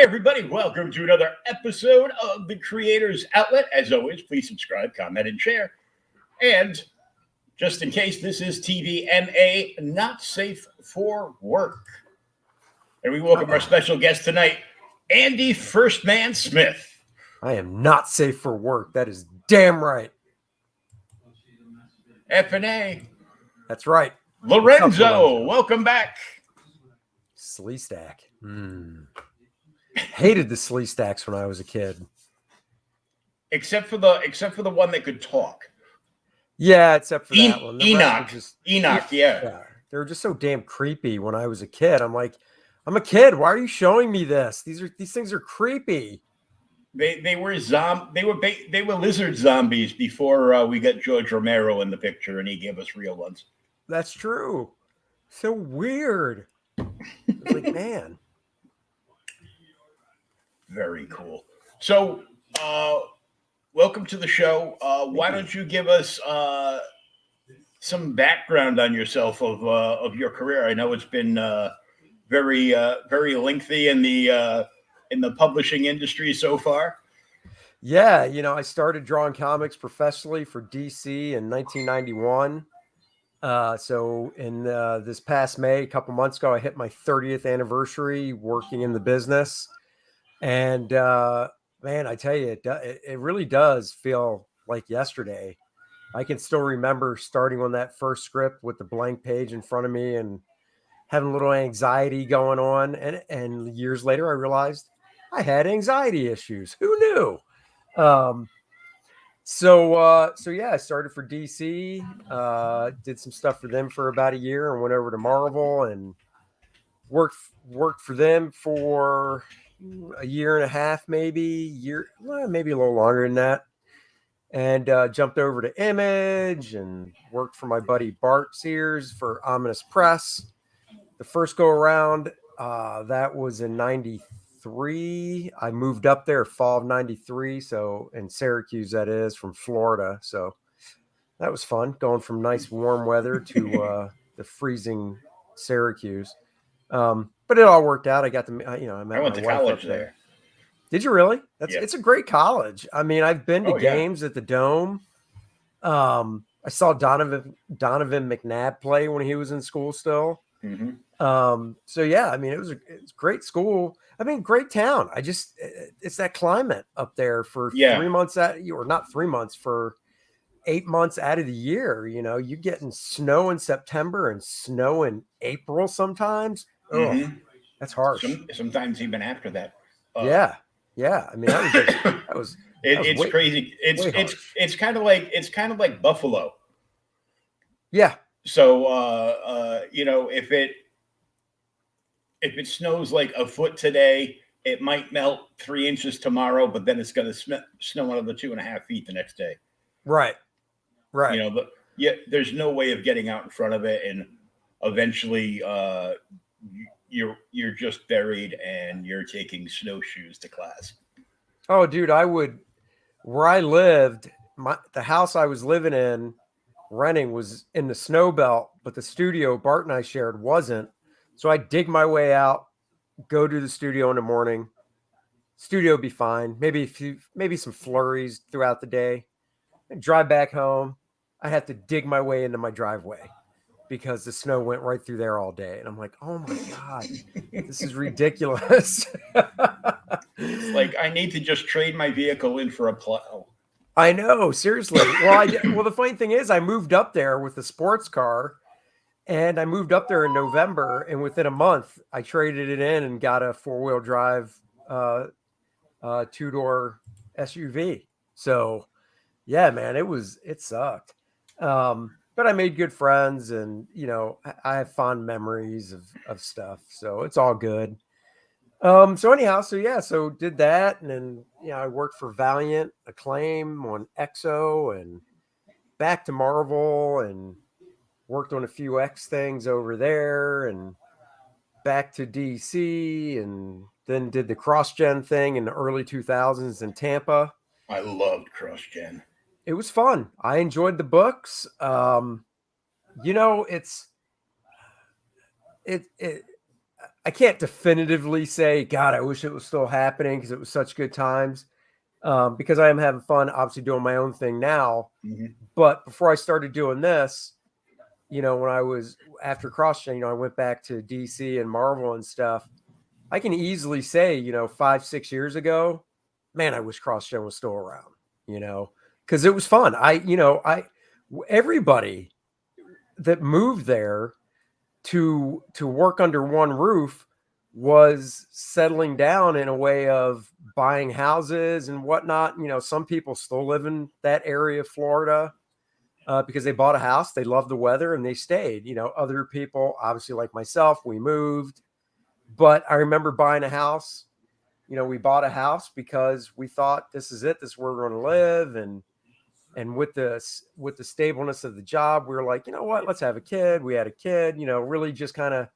everybody, welcome to another episode of the Creators Outlet. As always, please subscribe, comment, and share. And just in case, this is TVMA, not safe for work. And we welcome our special guest tonight, Andy First Man Smith. I am not safe for work. That is damn right. F&A. That's right. Lorenzo, welcome back. Slee Stack. Hated the Slee Stacks when I was a kid. Except for the one that could talk. Yeah, except for that one. Enoch, yeah. They were just so damn creepy when I was a kid. I'm like, I'm a kid. Why are you showing me this? These things are creepy. They were lizard zombies before we got George Romero in the picture, and he gave us real ones. That's true. So weird. It's like, man. Very cool. So, welcome to the show. Why don't you give us some background on yourself of your career? I know it's been very lengthy in the publishing industry so far. Yeah, I started drawing comics professionally for DC in 1991. So in this past May, a couple months ago, I hit my 30th anniversary working in the business. And man, I tell you, it really does feel like yesterday. I can still remember starting on that first script with the blank page in front of me and having a little anxiety going on. And years later, I realized I had anxiety issues. Who knew? So yeah, I started for DC, did some stuff for them for about a year and went over to Marvel and worked for them for a year and a half, maybe a little longer than that. And jumped over to Image and worked for my buddy Bart Sears for Ominous Press. The first go around, that was in 93. I moved up there fall of 93. So in Syracuse, that is, from Florida. So that was fun going from nice warm weather to the freezing Syracuse. But it all worked out. I got to, I met I went to college there. Did you really? It's a great college. I mean, I've been to games at the Dome. I saw Donovan McNabb play when he was in school still. Mm-hmm. So yeah, I mean, it's great school. I mean, great town. It's that climate up there for 3 months or not 3 months, for 8 months out of the year. You're getting snow in September and snow in April sometimes. Mm-hmm. Oh, that's harsh. Sometimes even after that. Yeah. I mean, it's crazy. It's kind of like Buffalo. Yeah. So if it snows like a foot today, it might melt 3 inches tomorrow, but then it's going to snow another 2.5 feet the next day. Right. There's no way of getting out in front of it, and eventually you're just buried and you're taking snowshoes to class. Oh, dude, where I lived, the house I was living in, renting, was in the snow belt, but the studio Bart and I shared wasn't. So I dig my way out, go to the studio in the morning. Studio be fine. Maybe some flurries throughout the day. And drive back home. I had to dig my way into my driveway because the snow went right through there all day. And I'm like, oh my God, this is ridiculous. Like, I need to just trade my vehicle in for a plow. I know, seriously. Well, the funny thing is, I moved up there with a sports car, and I moved up there in November, and within a month, I traded it in and got a 4-wheel drive, 2-door SUV. So, yeah, man, it sucked. But I made good friends, and I have fond memories of stuff, so it's all good. So anyhow, so did that, and then I worked for Valiant, Acclaim on EXO, and back to Marvel, and worked on a few X things over there, and back to DC, and then did the cross-gen thing in the early 2000s in Tampa. I loved cross-gen. It was fun. I enjoyed the books. I can't definitively say, God, I wish it was still happening because it was such good times. Because I am having fun, obviously doing my own thing now. Mm-hmm. But before I started doing this, when I was after CrossGen, I went back to DC and Marvel and stuff. I can easily say, 5-6 years ago, man, I wish CrossGen was still around, because it was fun. Everybody that moved there to work under one roof was settling down in a way of buying houses and whatnot. Some people still live in that area of Florida because they bought a house, they loved the weather, and they stayed. Other people, obviously like myself, we moved. But I remember buying a house. We bought a house because we thought this is it. This is where we're going to live. And with the stableness of the job, we were like, you know what, let's have a kid. We had a kid, really just kind of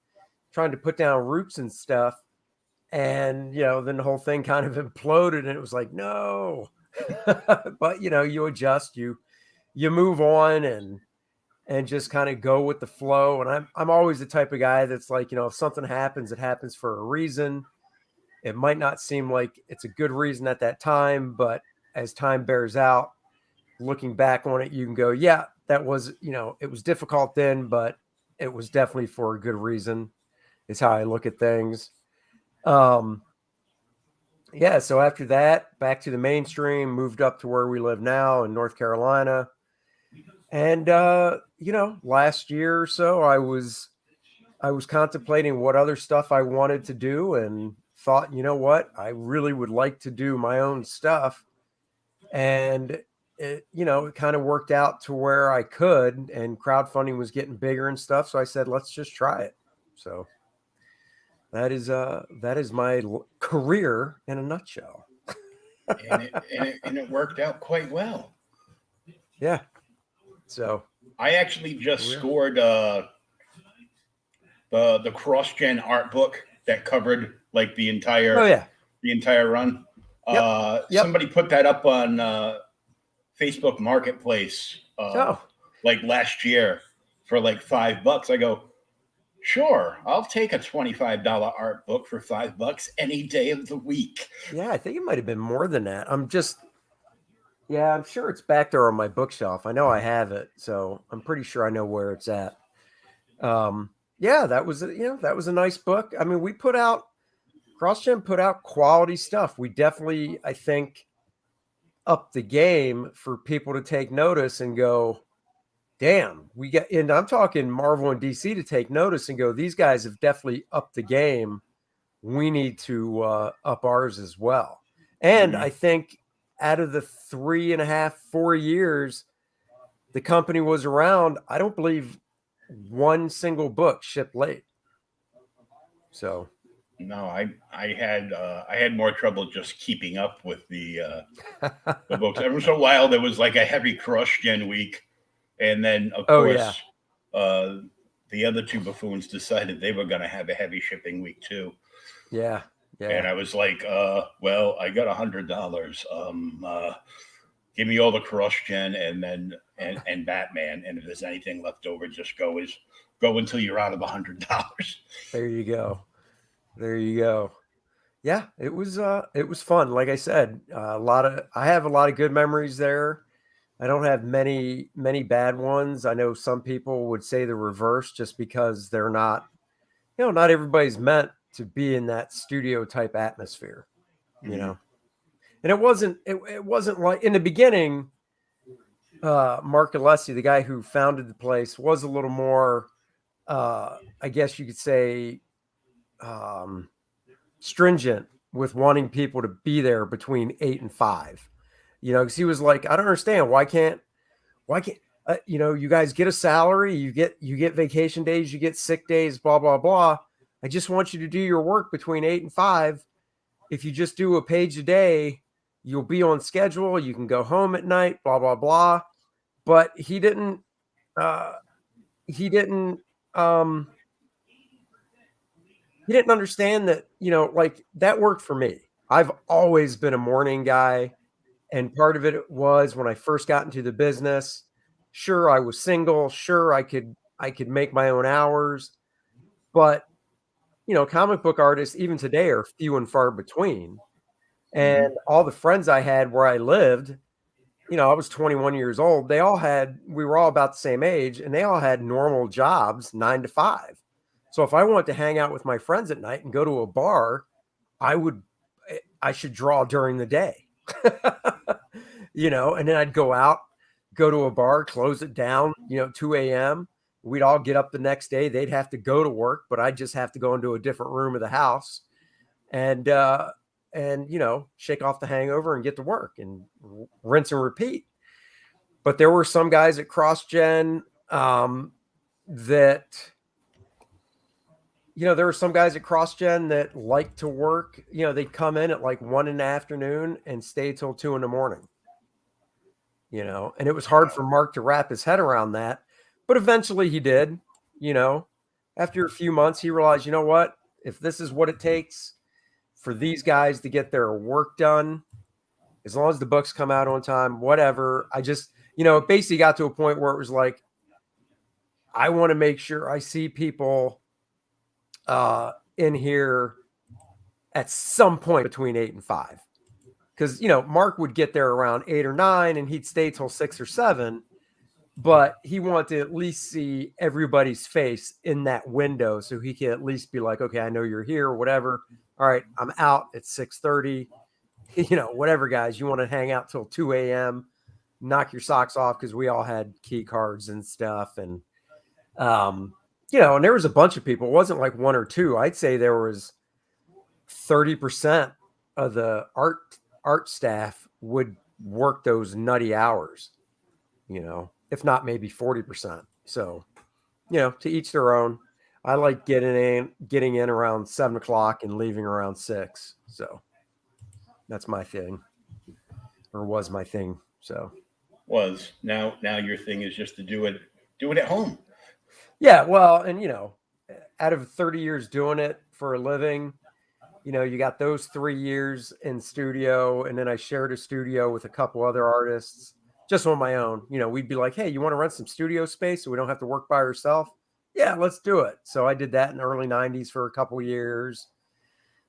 trying to put down roots and stuff. And, then the whole thing kind of imploded and it was like, no, but you adjust, you move on and just kind of go with the flow. And I'm always the type of guy that's like, if something happens, it happens for a reason. It might not seem like it's a good reason at that time, but as time bears out, looking back on it, you can go, yeah, that was, it was difficult then, but it was definitely for a good reason, is how I look at things. So after that, back to the mainstream, moved up to where we live now in North Carolina. And, last year or so, I was contemplating what other stuff I wanted to do and thought, you know what, I really would like to do my own stuff. And it kind of worked out to where I could, and crowdfunding was getting bigger and stuff. So I said, let's just try it. So that is my career in a nutshell. and it worked out quite well. Yeah. So I actually just scored the CrossGen art book that covered like the entire run. Yep. Somebody put that up on Facebook Marketplace like last year for like $5. I go, sure, I'll take a $25 art book for $5 any day of the week. Yeah, I think it might have been more than that. I'm sure it's back there on my bookshelf. I know I have it, so I'm pretty sure I know where it's at. That was a nice book. I mean, CrossGen put out quality stuff. We definitely, I think, up the game for people to take notice and go, damn, and I'm talking Marvel and DC to take notice and go, these guys have definitely upped the game. We need to up ours as well. And I think out of the 3.5-4 years the company was around, I don't believe one single book shipped late. So no, I had more trouble just keeping up with the books. Every so while there was like a heavy CrossGen week, and then of course the other two buffoons decided they were going to have a heavy shipping week too. Yeah. And I was like, well, I got $100. Give me all the CrossGen and Batman, and if there's anything left over, just go until you're out of $100. There you go. Yeah, it was fun. Like I said, I have a lot of good memories there. I don't have many bad ones. I know some people would say the reverse, just because they're not, not everybody's meant to be in that studio type atmosphere, And it wasn't like in the beginning, Mark Alessi, the guy who founded the place, was a little more, I guess you could say, stringent with wanting people to be there between 8 and 5, because he was like, I don't understand. Why can't, you guys get a salary, you get vacation days, you get sick days, blah, blah, blah. I just want you to do your work between 8 and 5. If you just do a page a day, you'll be on schedule. You can go home at night, blah, blah, blah. But he didn't understand that, like that worked for me. I've always been a morning guy. And part of it was when I first got into the business, sure, I was single. Sure, I could make my own hours, but comic book artists even today are few and far between. And Mhm. all the friends I had where I lived, I was 21 years old. We were all about the same age, and they all had normal jobs, 9 to 5. So if I wanted to hang out with my friends at night and go to a bar, I should draw during the day, and then I'd go out, go to a bar, close it down, 2 a.m. We'd all get up the next day. They'd have to go to work, but I'd just have to go into a different room of the house and, shake off the hangover and get to work and rinse and repeat. But there were some guys at CrossGen that, there were some guys at CrossGen that liked to work. They'd come in at like 1 in the afternoon and stay till 2 in the morning. And it was hard for Mark to wrap his head around that, but eventually he did. After a few months, he realized, you know what? If this is what it takes for these guys to get their work done, as long as the books come out on time, whatever. I just, it basically got to a point where it was like, I want to make sure I see people in here at some point between 8 and 5. Because, Mark would get there around 8 or 9 and he'd stay till 6 or 7. But he wanted to at least see everybody's face in that window so he can at least be like, okay, I know you're here, whatever. All right, I'm out at 6:30. Whatever, guys, you want to hang out till 2 a.m., knock your socks off, because we all had key cards and stuff. And, and there was a bunch of people. It wasn't like one or two. I'd say there was 30% of the art staff would work those nutty hours, if not maybe 40%. So, to each their own. I like getting in around 7 o'clock and leaving around 6. So that's my thing, or was my thing. So now your thing is just to do it at home. Yeah. Well, and out of 30 years doing it for a living, you got those 3 years in studio, and then I shared a studio with a couple other artists just on my own. We'd be like, hey, you want to rent some studio space so we don't have to work by ourselves? Yeah, let's do it. So I did that in the early 90s for a couple years.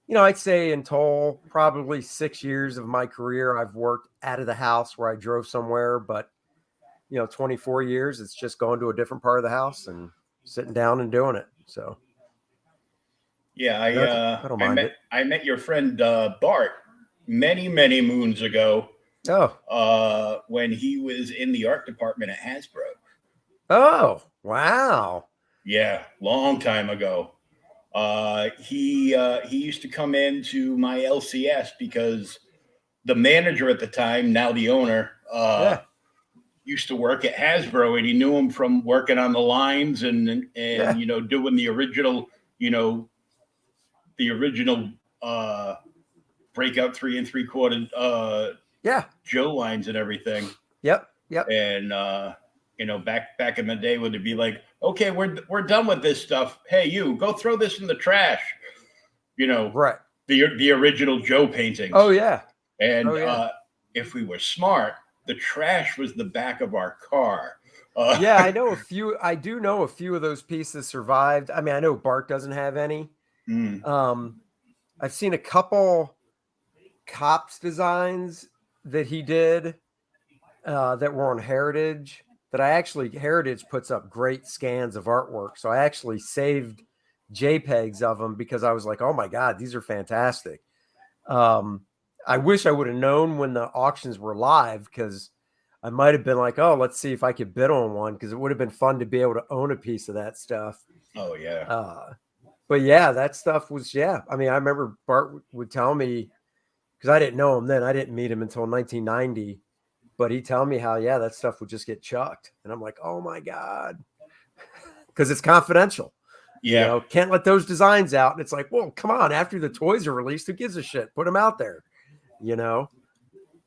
I'd say in total, probably 6 years of my career, I've worked out of the house where I drove somewhere. But, 24 years, it's just going to a different part of the house and sitting down and doing it. So, yeah, I don't mind it. I met your friend Bart many moons ago. Oh, when he was in the art department at Hasbro. Oh, wow. Yeah, long time ago. He used to come into my LCS because the manager at the time, now the owner, used to work at Hasbro, and he knew him from working on the lines and doing the original, breakout 3 3/4 Joe lines and everything. Yep. And back in the day, would it be like, okay, we're done with this stuff. Hey, you go throw this in the trash. Right. The original Joe paintings. Oh yeah. And if we were smart, the trash was the back of our car. Yeah, I know a few. I do know a few of those pieces survived. I mean, I know Bart doesn't have any. I've seen a couple Cops designs that he did that were on Heritage. Heritage puts up great scans of artwork. So I actually saved JPEGs of them because I was like, oh my God, these are fantastic. I wish I would have known when the auctions were live, because I might have been like, oh, let's see if I could bid on one, because it would have been fun to be able to own a piece of that stuff. Oh, yeah. But yeah, that stuff was, I mean, I remember Bart would tell me, because I didn't know him then. I didn't meet him until 1990. But he'd tell me how, that stuff would just get chucked. And I'm like, oh my God. Because it's confidential. Yeah. Can't let those designs out. And it's like, well, come on. After the toys are released, who gives a shit? Put them out there. Yeah,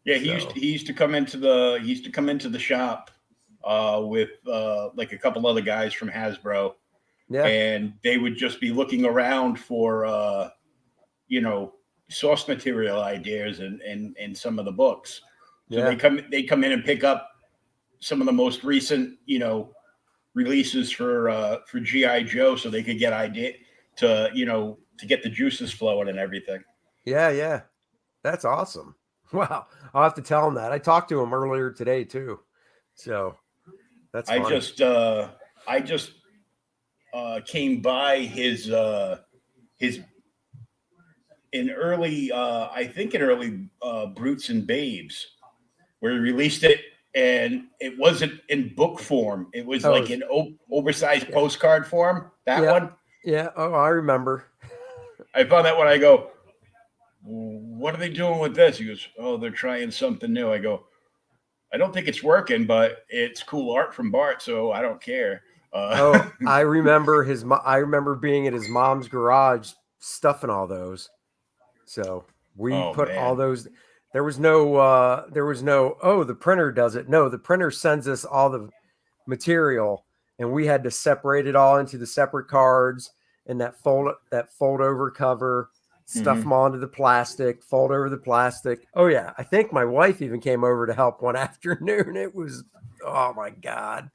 he used to come into the shop with like a couple other guys from Hasbro. Yeah. And they would just be looking around for source material ideas and some of the books. So they come in and pick up some of the most recent, releases for G.I. Joe, so they could get to get the juices flowing and everything. Yeah. That's awesome. Wow. I'll have to tell him that. I talked to him earlier today too. So that's I funny. just came by his in early I think in early Brutes and Babes, where he released it, and it wasn't in book form. It was like in oversized postcard form. That one. Yeah. Oh, I remember. I found that one. I go, what are they doing with this? He goes, oh, they're trying something new. I go, I don't think it's working, but it's cool art from Bart, so I don't care. I remember I remember being at his mom's garage stuffing all those. So we put all those. There was no. Oh, the printer does it. No, the printer sends us all the material, and we had to separate it all into the separate cards and that fold over cover. Stuff them all into the plastic, fold over the plastic. Oh yeah, I think my wife even came over to help one afternoon. It was, oh my God,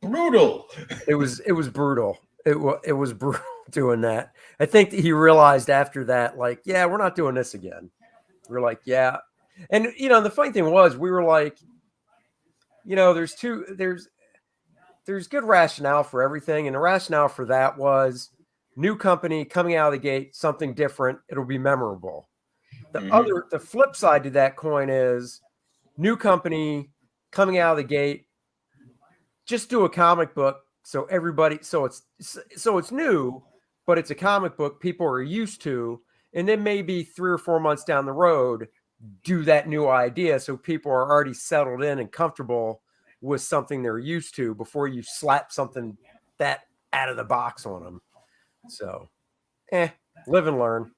brutal. It was brutal. It was brutal doing that. I think that he realized after that, like, yeah, we're not doing this again. We're like, yeah, and the funny thing was, we were like, there's good rationale for everything, and the rationale for that was, new company coming out of the gate, something different. It'll be memorable. The flip side to that coin is, new company coming out of the gate, just do a comic book. So everybody, so it's new, but it's a comic book people are used to. And then maybe 3 or 4 months down the road, do that new idea. So people are already settled in and comfortable with something they're used to before you slap something that out of the box on them. So, live and learn.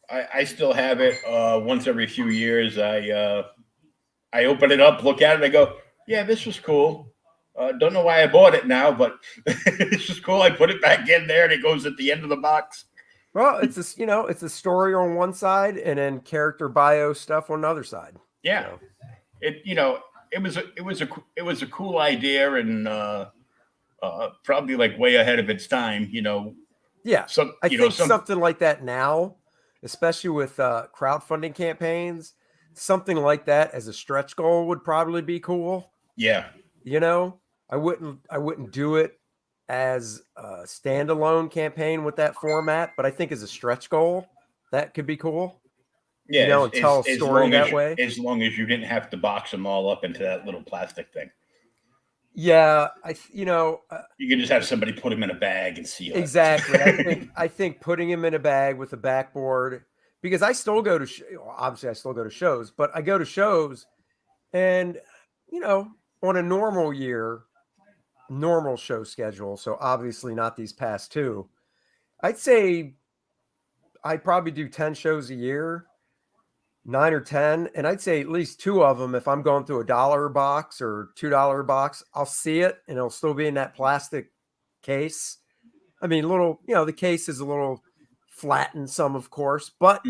I still have it. Once every few years, I open it up, look at it, I go, yeah, this was cool. Don't know why I bought it now, but it's just cool. I put it back in there, and it goes at the end of the box. Well, it's a story on one side, and then character bio stuff on the other side. Yeah, so. It was a cool idea, and probably like way ahead of its time, Yeah, I think something like that now, especially with crowdfunding campaigns, something like that as a stretch goal would probably be cool. Yeah, I wouldn't do it as a standalone campaign with that format, but I think as a stretch goal, that could be cool. Yeah, and tell a story that way. As long as you didn't have to box them all up into that little plastic thing. Yeah, you can just have somebody put them in a bag and seal it. Exactly. I think putting them in a bag with a backboard, because I still go to obviously I still go to shows, but I go to shows, and on a normal year, normal show schedule, so obviously not these past two, I'd say I probably do 10 shows a year. 9 or 10, and I'd say at least 2 of them, if I'm going through $1 box or $2 box, I'll see it, and it'll still be in that plastic case. I mean, the case is a little flattened some, of course, but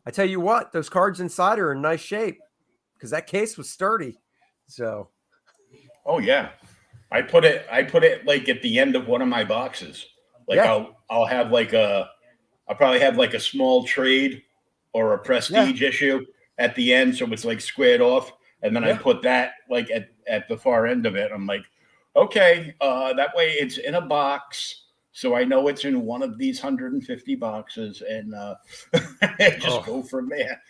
I tell you what, those cards inside are in nice shape because that case was sturdy. So, oh yeah, I put it like at the end of one of my boxes. Like I'll have I'll probably have like a small trade or a prestige issue at the end, so it's like squared off, and then I put that like at the far end of it. I'm like, okay, that way it's in a box, so I know it's in one of these 150 boxes, and just go from there.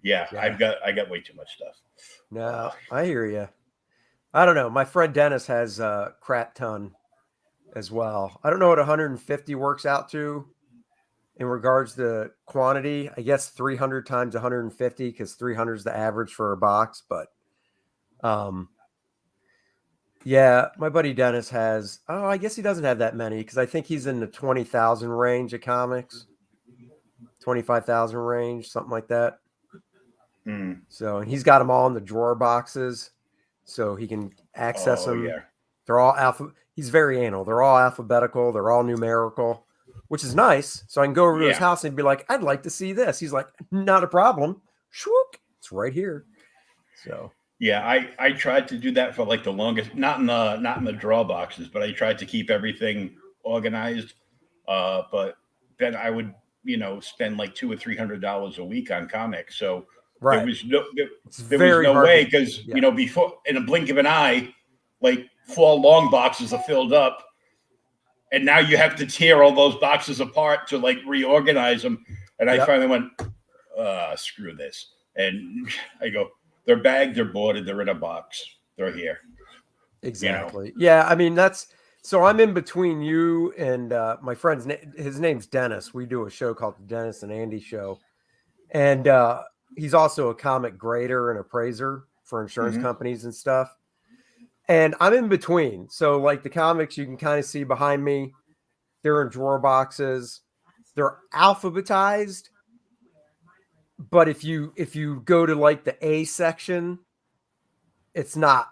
Yeah, I got way too much stuff. No, I hear you. I don't know. My friend Dennis has a crap ton as well. I don't know what 150 works out to in regards to quantity. I guess 300 times 150, because 300 is the average for a box. But yeah, my buddy Dennis has, I guess he doesn't have that many, because I think he's in the 20,000 range of comics, 25,000 range, something like that. So, and he's got them all in the drawer boxes, so he can access them. Yeah. They're all he's very anal. They're all alphabetical. They're all numerical, which is nice. So I can go over to his house and be like, I'd like to see this. He's like, not a problem. Shwook, it's right here. So yeah, I tried to do that for like the longest, not in the draw boxes, but I tried to keep everything organized But then I would, spend like $200 or $300 a week on comics. So there Right. was no It's there was very no hard way to, because yeah. before in a blink of an eye, like 4 long boxes are filled up, and now you have to tear all those boxes apart to like reorganize them. And I Yep. finally went, screw this. And I go, they're bagged, they're boarded, they're in a box, they're here. Exactly. Yeah. I mean, so I'm in between you and my friend's his name's Dennis. We do a show called the Dennis and Andy Show. And he's also a comic grader and appraiser for insurance companies and stuff. And I'm in between. So like the comics you can kind of see behind me, they're in drawer boxes. They're alphabetized. But if you go to like the A section, it's not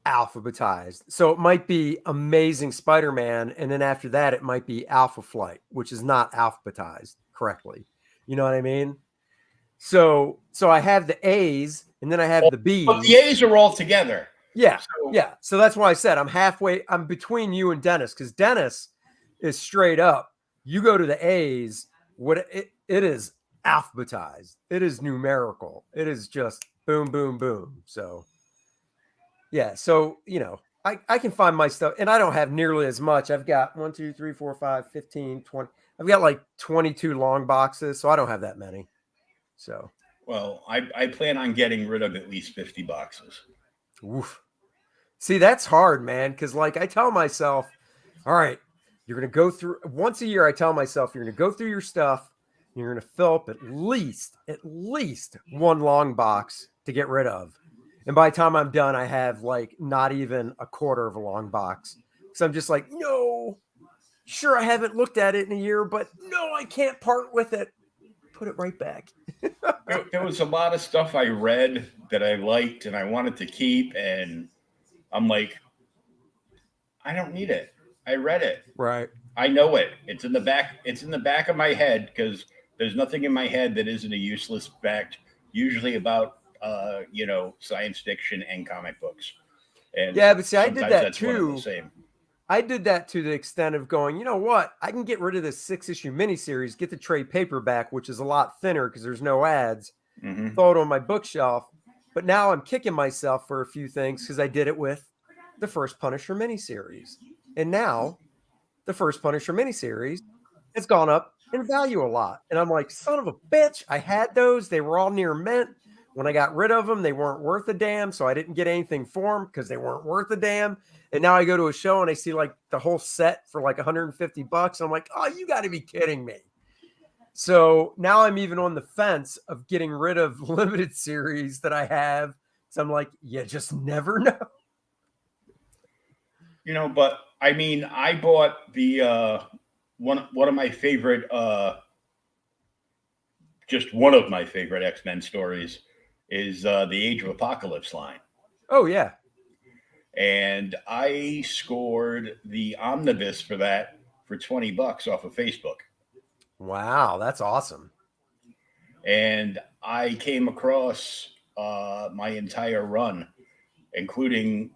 alphabetized. So it might be Amazing Spider-Man, and then after that it might be Alpha Flight, which is not alphabetized correctly. You know what I mean? So I have the A's and then I have the B's. But the A's are all together. Yeah. Yeah. So that's why I said I'm between you and Dennis, because Dennis is straight up. You go to the A's, it is alphabetized. It is numerical. It is just boom, boom, boom. So yeah. So, I can find my stuff, and I don't have nearly as much. I've got 1, 2, 3, 4, 5, 15, 20. I've got like 22 long boxes, so I don't have that many. So, well, I plan on getting rid of at least 50 boxes. oof. See, that's hard, man. Because like I tell myself, all right, you're going to go through once a year. I tell myself you're going to go through your stuff. You're going to fill up at least one long box to get rid of. And by the time I'm done, I have like not even a quarter of a long box. So I'm just like, no, sure, I haven't looked at it in a year, but no, I can't part with it. Put it right back. There was a lot of stuff I read that I liked and I wanted to keep, and I'm like, I don't need it. I read it. Right. I know it. It's in the back. It's in the back of my head, because there's nothing in my head that isn't a useless fact. Usually about science fiction and comic books. And yeah, but see, I did sometimes that that's one and too. the same. I did that to the extent of going, you know what? I can get rid of this 6-issue miniseries, get the trade paperback, which is a lot thinner because there's no ads, throw it on my bookshelf. But now I'm kicking myself for a few things because I did it with the first Punisher miniseries. And now the first Punisher miniseries has gone up in value a lot. And I'm like, son of a bitch, I had those. They were all near mint. When I got rid of them, they weren't worth a damn. So I didn't get anything for them because they weren't worth a damn. And now I go to a show and I see like the whole set for like $150. I'm like, oh, you got to be kidding me. So now I'm even on the fence of getting rid of limited series that I have. So I'm like, you just never know. But I mean, I bought the one of my favorite, just one of my favorite X-Men stories is the Age of Apocalypse line. Oh yeah. And I scored the omnibus for that for $20 off of Facebook. Wow, that's awesome. And I came across my entire run, including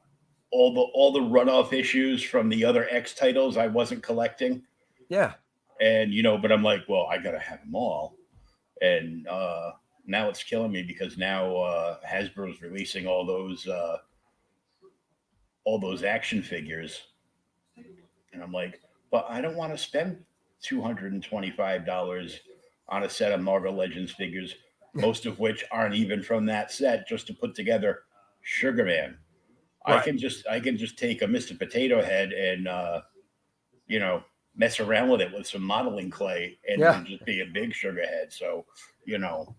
all the runoff issues from the other X titles I wasn't collecting. Yeah. And but I'm like, well, I gotta have them all. And now it's killing me because now Hasbro's releasing all those action figures, and I'm like, but I don't want to spend $225 on a set of Marvel Legends figures, most of which aren't even from that set, just to put together Sugar Man. Right. I can just take a Mr. Potato Head and mess around with it with some modeling clay and just be a big Sugar Head. So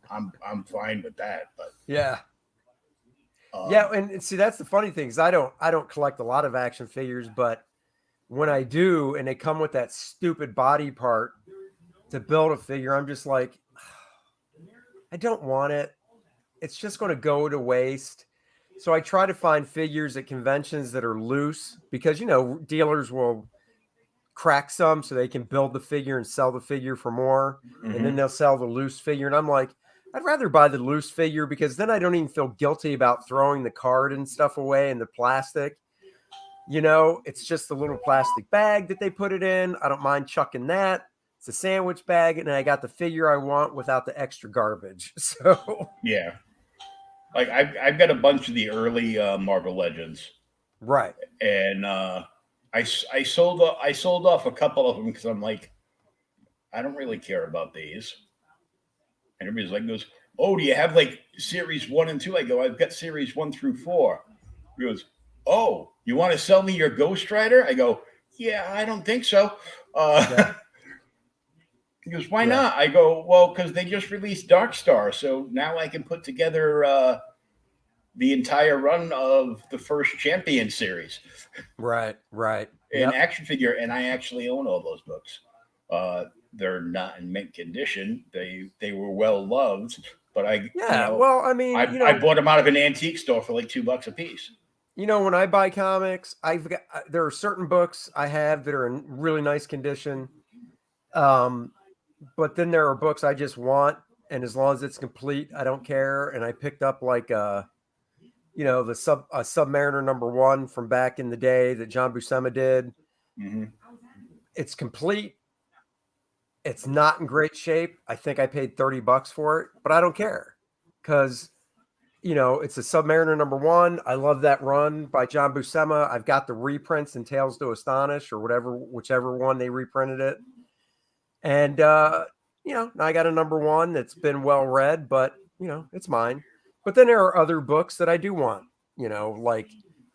I'm fine with that. But yeah. Yeah, and see, that's the funny thing is I don't collect a lot of action figures, but when I do, and they come with that stupid body part to build a figure, I'm just like, I don't want it. It's just going to go to waste. So I try to find figures at conventions that are loose because, dealers will crack some so they can build the figure and sell the figure for more. And then they'll sell the loose figure. And I'm like, I'd rather buy the loose figure because then I don't even feel guilty about throwing the card and stuff away in the plastic. It's just a little plastic bag that they put it in. I don't mind chucking that. It's a sandwich bag, and I got the figure I want without the extra garbage. So Yeah. Like I've got a bunch of the early Marvel Legends, right. and I sold off a couple of them because I'm like, I don't really care about these. And everybody's like, goes, oh, do you have like series 1 and 2? I go, I've got series 1 through 4. He goes, oh, you want to sell me your Ghost Rider? I go, yeah, I don't think so. Yeah. He goes, why Yeah. not? I go, well, because they just released Dark Star, so now I can put together the entire run of the first Champion series Right. Right. in Yep. action figure, and I actually own all those books. They're not in mint condition. They were well loved, but Yeah. Well, I mean, I bought them out of an antique store for like $2 a piece. when I buy comics, there are certain books I have that are in really nice condition. But then there are books I just want, and as long as it's complete, I don't care. And I picked up like Submariner #1 from back in the day that John Buscema did. Mm-hmm. It's complete. It's not in great shape. I think I paid $30 for it, but I don't care because it's a Submariner #1. I love that run by John Buscema. I've got the reprints in Tales to Astonish or whichever one they reprinted it. And now I got a #1 that's been well read, but it's mine. But then there are other books that I do want, like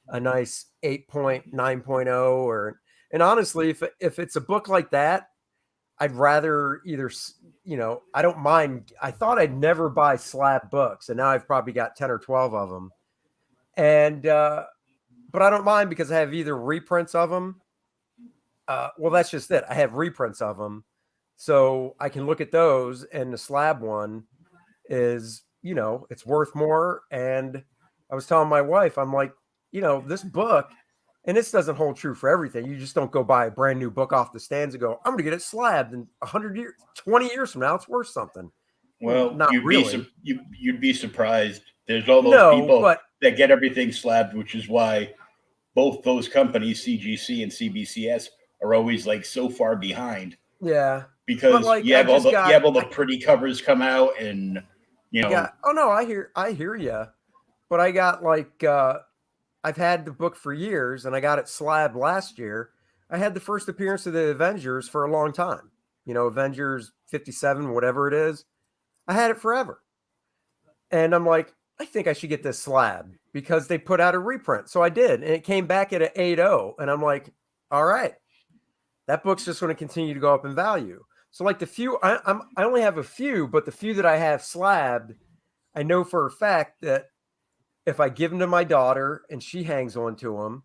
a nice 8.9.0 and honestly, if it's a book like that, I'd rather either, I don't mind. I thought I'd never buy slab books, and now I've probably got 10 or 12 of them. And, but I don't mind because I have either reprints of them. Well, that's just it. I have reprints of them. So I can look at those, and the slab one is, it's worth more. And I was telling my wife, I'm like, this book, and this doesn't hold true for everything. You just don't go buy a brand new book off the stands and go, I'm going to get it slabbed. And 100 years, 20 years from now, it's worth something. Well, not really. You'd be surprised. There's all those people but that get everything slabbed, which is why both those companies, CGC and CBCS, are always like so far behind. Yeah. Because like, you have all the pretty covers come out, and oh no, I hear you. But I got like I've had the book for years, and I got it slabbed last year. I had the first appearance of the Avengers for a long time. Avengers 57, whatever it is. I had it forever. And I'm like, I think I should get this slab because they put out a reprint. So I did, and it came back at an 8.0. And I'm like, all right, that book's just going to continue to go up in value. So like the few, I only have a few, but the few that I have slabbed, I know for a fact that if I give them to my daughter and she hangs on to them,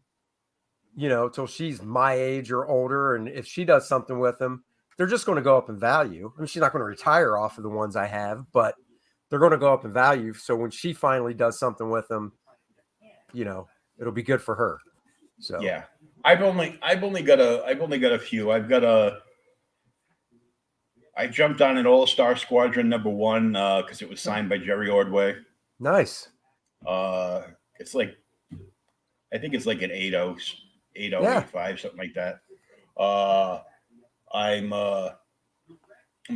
till she's my age or older, and if she does something with them, they're just going to go up in value. I mean, she's not going to retire off of the ones I have, but they're going to go up in value. So when she finally does something with them, it'll be good for her. So yeah, I've only got a few. I jumped on an All-Star Squadron #1 because it was signed by Jerry Ordway. Nice. It's like, I think it's like an 8.0, 8.0, Yeah. 8.5, something like that. I'm a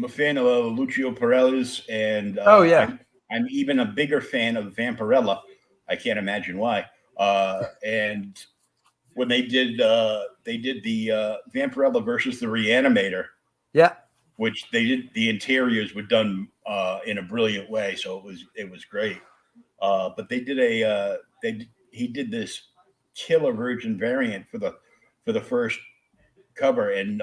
fan of Lucio Perez, and I'm even a bigger fan of Vampirella. I can't imagine why. And when they did the Vampirella versus the Reanimator, yeah, which they did, the interiors were done in a brilliant way, so it was great. But they did he did this killer virgin variant for the first cover, and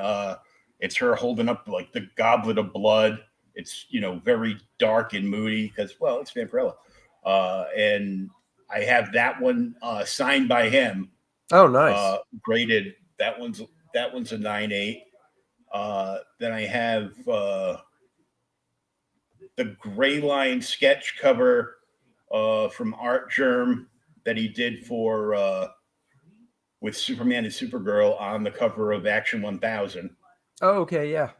it's her holding up like the goblet of blood. It's very dark and moody because it's Vampirella, and I have that one signed by him. Oh, nice. Graded. That one's a 9.8. Then I have the Gray Line sketch cover from Art Germ that he did for with Superman and Supergirl on the cover of Action 1000. Oh, okay, yeah.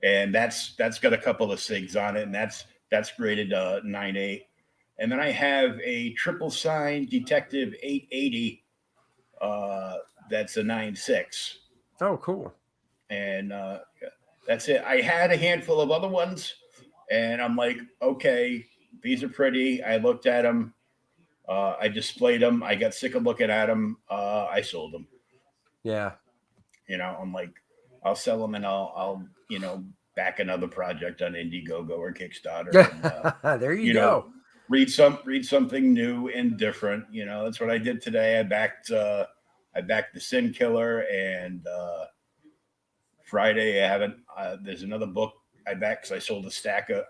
And that's got a couple of SIGs on it, and that's graded 9.8. And then I have a triple sign Detective 880 that's a 9.6. Oh, cool. And that's it. I had a handful of other ones, and I'm like, okay, these are pretty. I looked at them. I displayed them. I got sick of looking at them. I sold them. Yeah. I'm like, I'll sell them, and I'll back another project on Indiegogo or Kickstarter. And, there you go. Read something new and different. That's what I did today. I backed the Sin Killer, and Friday I haven't. There's another book I backed because I sold a stack of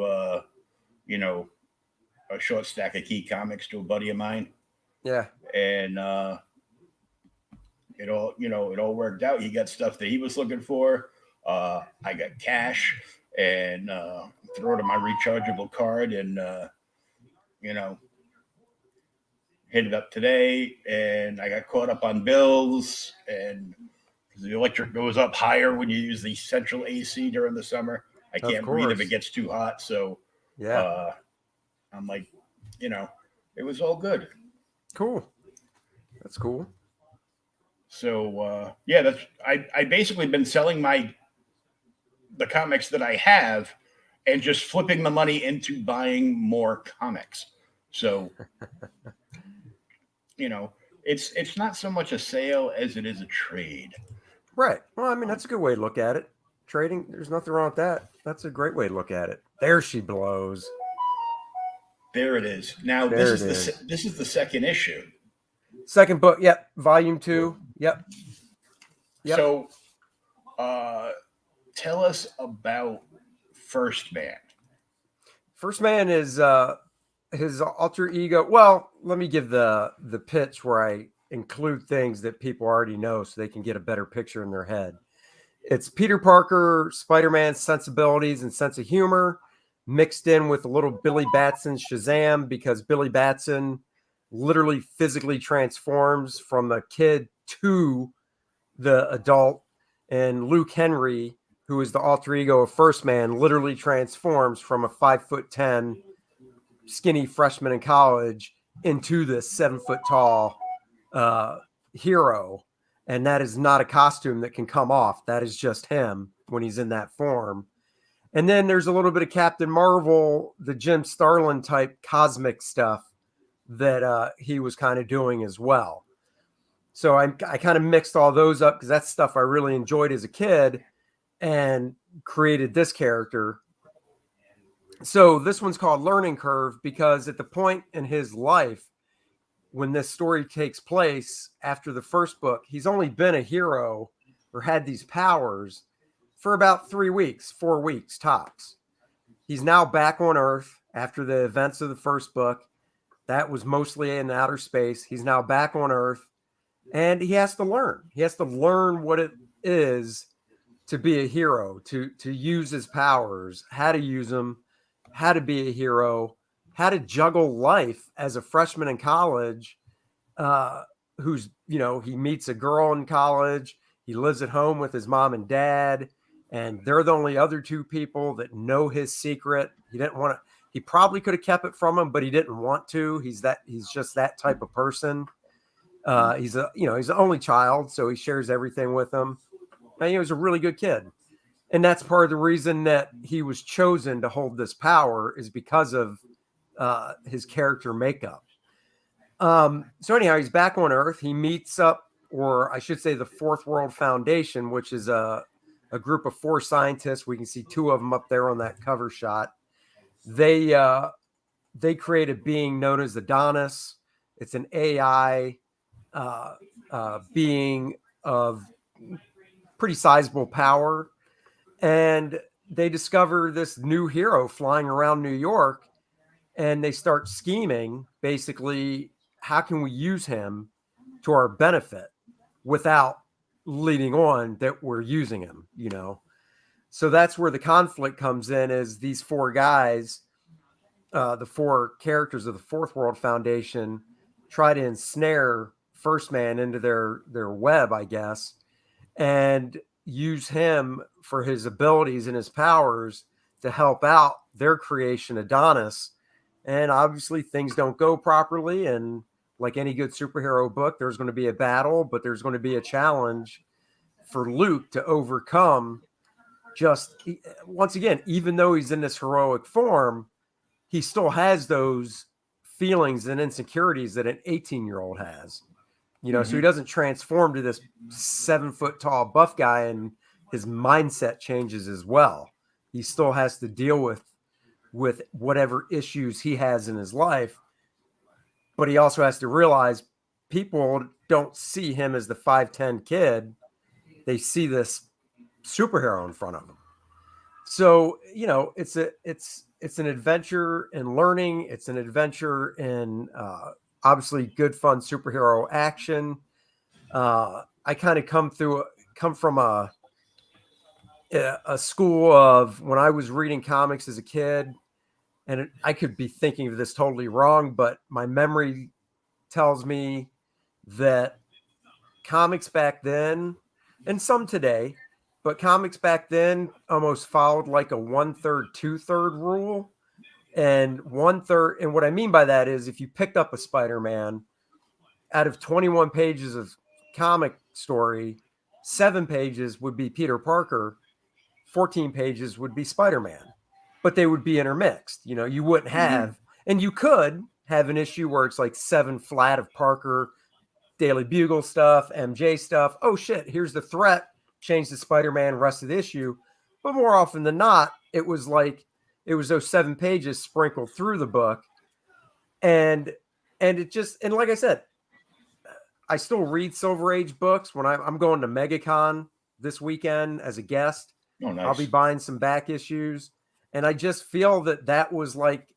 a short stack of Key Comics to a buddy of mine. Yeah. And it all worked out. He got stuff that he was looking for. I got cash and throw it on my rechargeable card, and hit it up today. And I got caught up on bills, and the electric goes up higher when you use the central AC during the summer. I can't breathe if it gets too hot. So yeah, I'm like, it was all good. Cool. That's cool. So that's I basically been selling the comics that I have and just flipping the money into buying more comics. So it's not so much a sale as it is a trade. Right. Well, I mean, that's a good way to look at it. Trading, there's nothing wrong with that. That's a great way to look at it. There she blows. There it is. Now this is the second issue. Second book. Yep. Volume 2. Yep. So tell us about First Man. First Man is his alter ego. Well, let me give the pitch where I include things that people already know so they can get a better picture in their head. It's Peter Parker, Spider-Man's sensibilities and sense of humor mixed in with a little Billy Batson Shazam, because Billy Batson literally physically transforms from a kid to the adult, and Luke Henry, who is the alter ego of First Man, literally transforms from a 5'10" skinny freshman in college into this 7 foot tall hero. And that is not a costume that can come off. That is just him when he's in that form. And then there's a little bit of Captain Marvel, the Jim Starlin type cosmic stuff that he was kind of doing as well. So I kind of mixed all those up because that's stuff I really enjoyed as a kid and created this character. So this one's called Learning Curve because at the point in his life when this story takes place after the first book, he's only been a hero or had these powers for about 4 weeks tops. He's now back on Earth after the events of the first book. That was mostly in outer space. He's now back on Earth, and he has to learn. He has to learn what it is to be a hero, to use his powers, how to use them, how to be a hero, how to juggle life as a freshman in college, who's, he meets a girl in college. He lives at home with his mom and dad, and they're the only other two people that know his secret. He probably could have kept it from him, but he didn't want to. He's just that type of person. He's the only child, so he shares everything with them. And he was a really good kid. And that's part of the reason that he was chosen to hold this power is because of his character makeup. So anyhow, he's back on Earth. He meets up, or I should say the Fourth World Foundation, which is a group of 4 scientists. We can see 2 of them up there on that cover shot. They create a being known as Adonis. It's an AI being of pretty sizable power. And they discover this new hero flying around New York, and they start scheming, basically, how can we use him to our benefit without leading on that we're using him, So that's where the conflict comes in, is these 4 guys, the 4 characters of the Fourth World Foundation, try to ensnare First Man into their web, I guess, and use him for his abilities and his powers to help out their creation, Adonis. And obviously things don't go properly, and like any good superhero book, there's going to be a battle, but there's going to be a challenge for Luke to overcome. Just once again, even though he's in this heroic form, he still has those feelings and insecurities that an 18-year-old has. So he doesn't transform to this 7-foot tall buff guy, and his mindset changes as well. He still has to deal with whatever issues he has in his life, but he also has to realize people don't see him as the 5'10" kid. They see this superhero in front of him. So, it's an adventure in learning. It's an adventure in obviously good, fun superhero action. I kind of come from a school of when I was reading comics as a kid, and I could be thinking of this totally wrong, but my memory tells me that comics back then, and some today, but comics back then almost followed like a 1/3, 2/3 rule. And 1/3, and what I mean by that is if you picked up a Spider-Man, out of 21 pages of comic story, 7 pages would be Peter Parker, 14 pages would be Spider-Man, but they would be intermixed. You wouldn't have, and you could have an issue where it's like 7 flat of Parker, Daily Bugle stuff, MJ stuff. Oh shit, here's the threat. Change to Spider-Man, rest of the issue. But more often than not, it was those 7 pages sprinkled through the book. And it just, and like I said, I still read Silver Age books when I'm going to MegaCon this weekend as a guest. Oh, nice. I'll be buying some back issues. And I just feel that was like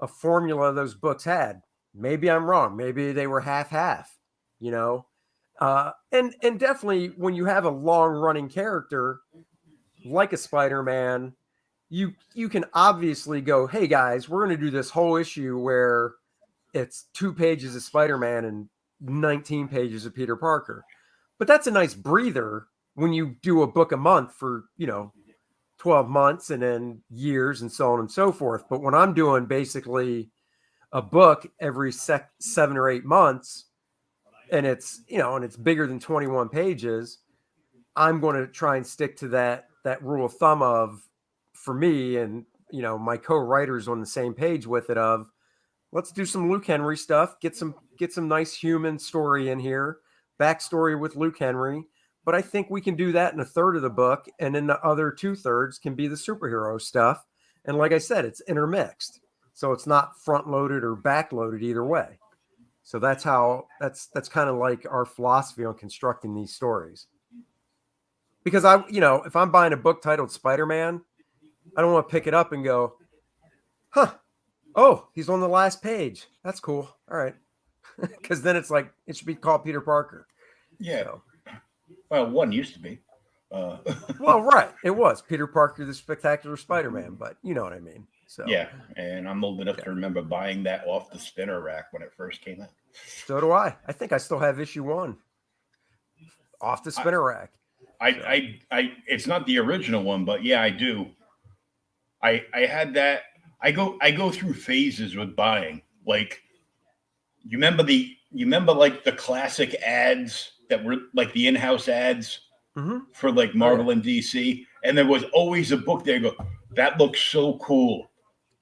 a formula those books had. Maybe I'm wrong. Maybe they were half, and definitely when you have a long running character like a Spider-Man, you can obviously go, hey guys, we're going to do this whole issue where it's 2 pages of Spider-Man and 19 pages of Peter Parker. But that's a nice breather when you do a book a month for, 12 months and then years and so on and so forth. But when I'm doing basically a book every 7 or 8 months, and it's bigger than 21 pages, I'm going to try and stick to that rule of thumb of, for me and, my co-writers on the same page with it, of let's do some Luke Henry stuff, get some nice human story in here, backstory with Luke Henry. But I think we can do that in 1/3 of the book, and then the other 2/3 can be the superhero stuff. And like I said, it's intermixed. So it's not front loaded or back loaded either way. So that's that's kind of like our philosophy on constructing these stories. Because if I'm buying a book titled Spider-Man, I don't want to pick it up and go, oh, he's on the last page. That's cool. All right. Because then it's like, it should be called Peter Parker. Yeah. So. Well, one used to be. Well, right. It was Peter Parker, the Spectacular Spider-Man, but you know what I mean. So yeah, and I'm old enough to remember buying that off the spinner rack when it first came out. So do I. I think I still have issue 1 off the spinner rack. I it's not the original one, but yeah, I do. I had that. I go through phases with buying. Like, you remember like the classic ads that were like the in-house ads for like Marvel and DC, and there was always a book there. Go, that looks so cool.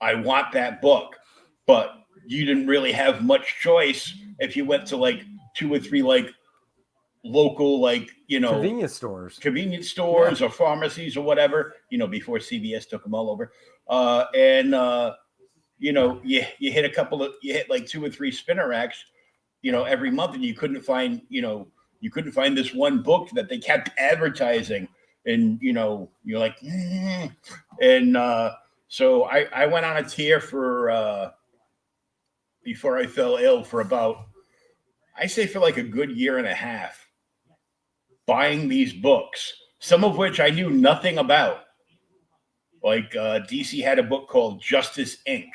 I want that book, but you didn't really have much choice if you went to like 2 or 3 like local, like, convenience stores or pharmacies or whatever, before CVS took them all over. You hit like 2 or 3 spinner racks, every month, and you couldn't find this one book that they kept advertising, and you're like, and so I went on a tear for before I fell ill for about, I say for like a good year and a half, buying these books, some of which I knew nothing about. Like DC had a book called Justice Inc.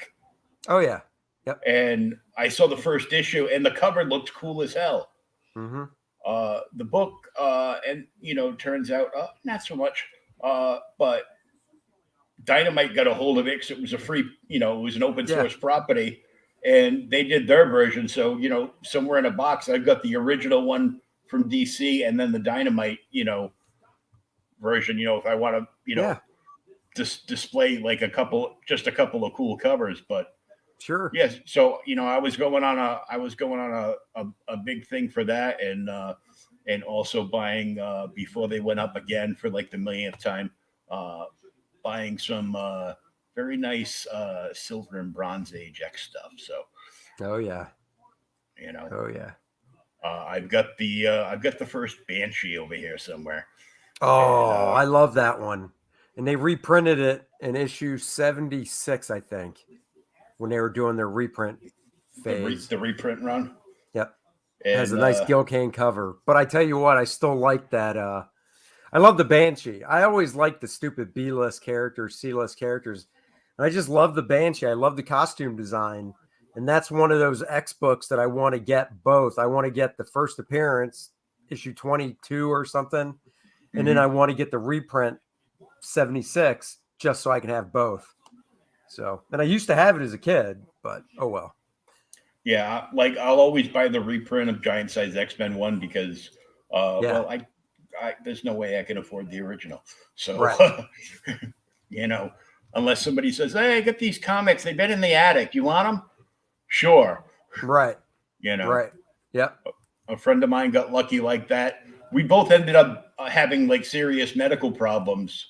Oh yeah. Yep. And I saw the first issue, and the cover looked cool as hell. Mm-hmm. The book, and turns out not so much. But Dynamite got a hold of it because it was a free, it was an open source property, and they did their version. So, somewhere in a box, I've got the original one from DC, and then the Dynamite, version. If I want to, Yeah, display like a couple of cool covers. But sure. yes, so I was going on a big thing for that, and also buying before they went up again for like the millionth time, buying some very nice silver and bronze age X stuff. So Oh yeah. you know Oh yeah. I've got the first Banshee over here somewhere. And Oh, I love that one. And they reprinted it in issue 76, I think, when they were doing their reprint phase. the reprint run. Yep. Has a And nice Gil Kane cover. But I tell you what, I still like that. I love the Banshee. I always like the stupid B-list characters, C-list characters. And I just love the Banshee. I love the costume design. And that's one of those X books that I want to get both. I want to get the first appearance, issue 22 or something. And then I want to get the reprint 76 just so I can have both. So, and I used to have it as a kid, but oh well. Yeah, like I'll always buy the reprint of Giant Size X-Men 1 because, well, I there's no way I can afford the original. So, Right. Unless somebody says, "Hey, I got these comics. They've been in the attic. You want them?" Sure. Right. Right. Yep. A friend of mine got lucky like that. We both ended up having like serious medical problems,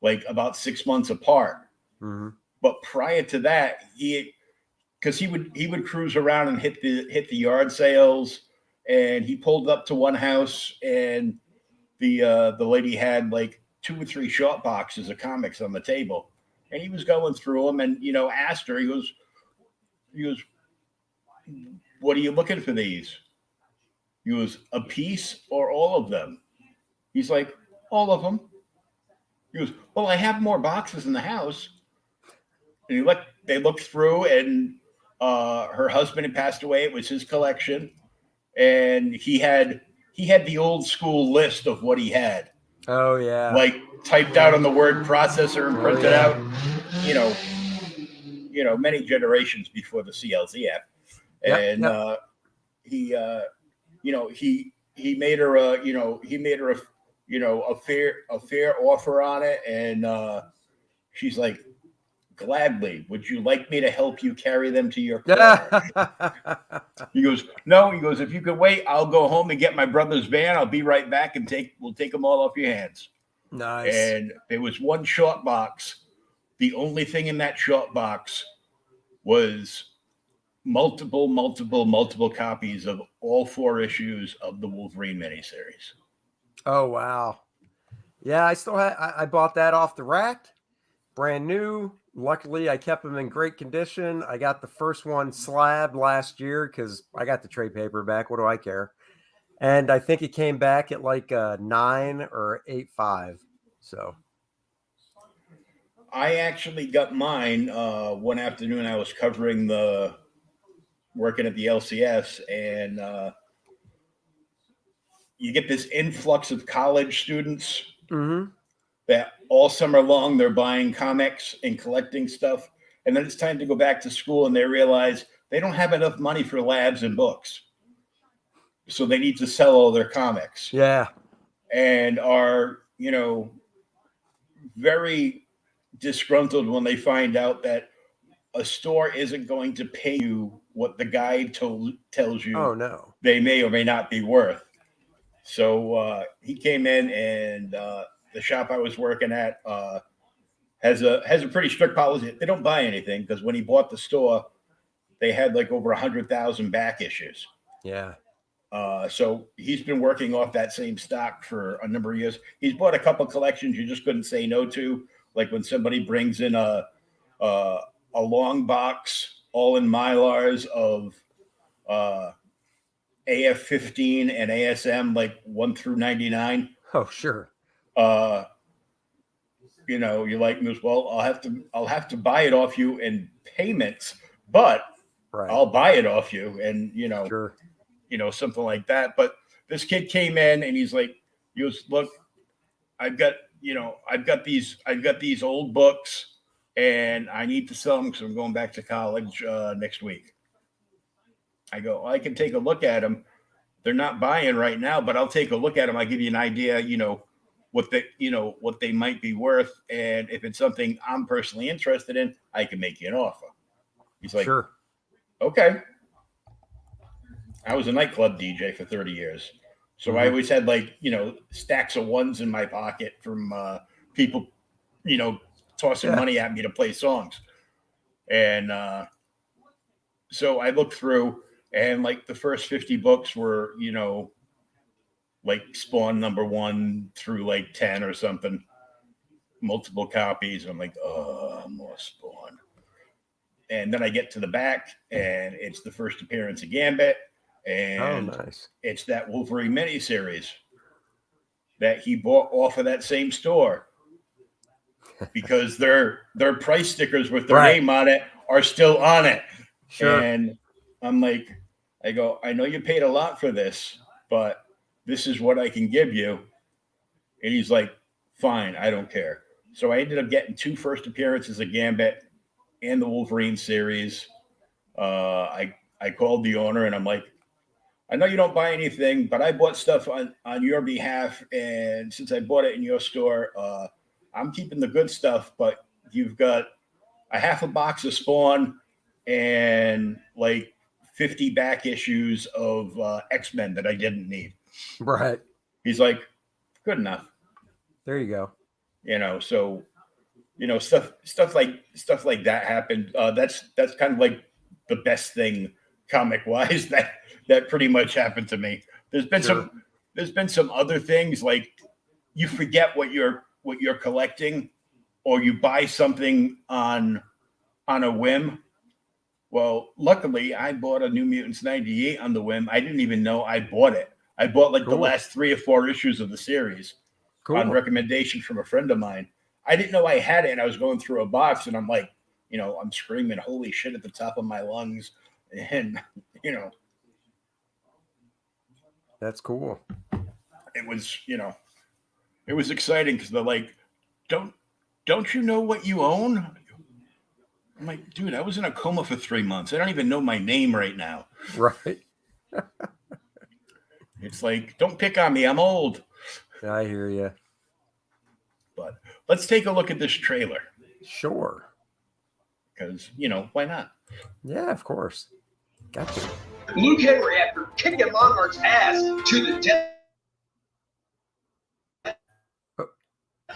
like about 6 months apart. Mm-hmm. But prior to that, because he would cruise around and hit the yard sales, and he pulled up to one house, and the lady had like 2 or 3 short boxes of comics on the table, and he was going through them, and asked her, he goes, "What are you looking for these?" He goes, "A piece or all of them?" He's like, "All of them." He goes, "Well, I have more boxes in the house." And they looked through, and her husband had passed away. It was his collection, and he had the old school list of what he had. Oh yeah. Like typed out on the word processor and printed out. Many generations before the CLZ app. And he made her a fair offer on it, and she's like, "Gladly. Would you like me to help you carry them to your car?" He goes, "No." He goes, "If you could wait, I'll go home and get my brother's van. I'll be right back, and we'll take them all off your hands." Nice. And there was one short box. The only thing in that short box was multiple copies of all 4 issues of the Wolverine miniseries. Oh wow. Yeah, I still I bought that off the rack, brand new. Luckily, I kept them in great condition. I got the first one slabbed last year because I got the trade paperback. What do I care? And I think it came back at like 9 or 8.5. So I actually got mine one afternoon. I was working at the LCS, and you get this influx of college students that all summer long they're buying comics and collecting stuff, and then it's time to go back to school, and they realize they don't have enough money for labs and books, so they need to sell all their comics. Yeah, and are very disgruntled when they find out that a store isn't going to pay you what the guide tells you. Oh no, they may or may not be worth. So he came in, and the shop I was working at has a pretty strict policy. They don't buy anything, because when he bought the store, they had like over 100,000 back issues. Yeah. So he's been working off that same stock for a number of years. He's bought a couple collections you just couldn't say no to, like when somebody brings in a long box, all in Mylars of AF-15 and ASM, like 1 through 99. Oh sure. You're like, well, I'll have to buy it off you in payments, but I'll buy it off you, and sure. Something like that. But this kid came in, and he goes, "Look, I've got these old books, and I need to sell them because I'm going back to college next week." I go, I can take a look at them. They're not buying right now, but I'll take a look at them. I'll give you an idea, what they might be worth. And if it's something I'm personally interested in, I can make you an offer. He's like, Sure. Okay. I was a nightclub DJ for 30 years. So I Mhm. always had stacks of ones in my pocket from people, tossing Yeah. money at me to play songs. And so I looked through, and like the first 50 books were, like Spawn #1 through like 10 or something, multiple copies. I'm like, oh, more Spawn. And then I get to the back, and it's the first appearance of Gambit, Oh, and nice. it's that Wolverine miniseries that he bought off of that same store because their price stickers with their Right. name on it are still on it. Sure. And I'm like, I go, I know you paid a lot for this, but this is what I can give you. And he's like, fine, I don't care. So I ended up getting 2 first appearances of Gambit and the Wolverine series. I called the owner and I'm like, I know you don't buy anything, but I bought stuff on your behalf. And since I bought it in your store, I'm keeping the good stuff, but you've got a half a box of Spawn and like 50 back issues of X-Men that I didn't need. Right. He's like, good enough. There you go. So stuff like that happened. That's kind of like the best thing comic wise that pretty much happened to me. There's been some other things like you forget what you're collecting, or you buy something on a whim. Well, luckily I bought a New Mutants 98 on the whim. I didn't even know I bought it. I bought like the last 3 or 4 issues of the series on recommendation from a friend of mine. I didn't know I had it, and I was going through a box, and I'm like, I'm screaming holy shit at the top of my lungs. And That's cool. it was exciting because they're like, don't you know what you own? I'm like, dude, I was in a coma for 3 months. I don't even know my name right now. Right. It's like, don't pick on me, I'm old. I hear you. But let's take a look at this trailer. Sure. Because, why not? Yeah, of course. Gotcha. Luke Henry, after kicking Monarch's ass to the death,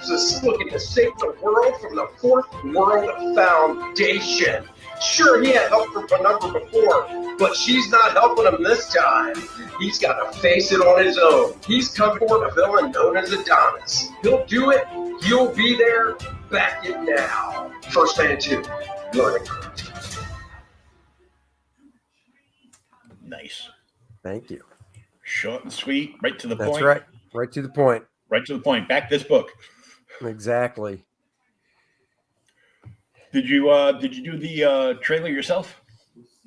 is looking to save the world from the Fourth World Foundation. Sure, he had help from Penumbra before, but she's not helping him this time. He's got to face it on his own. He's come for a villain known as Adonis. He'll do it. You'll be there. Back it now. First Man 2. Learning. Nice. Thank you. Short and sweet, right to the point. That's right. Right to the point. Right to the point. Back this book. Exactly. Did you do the trailer yourself?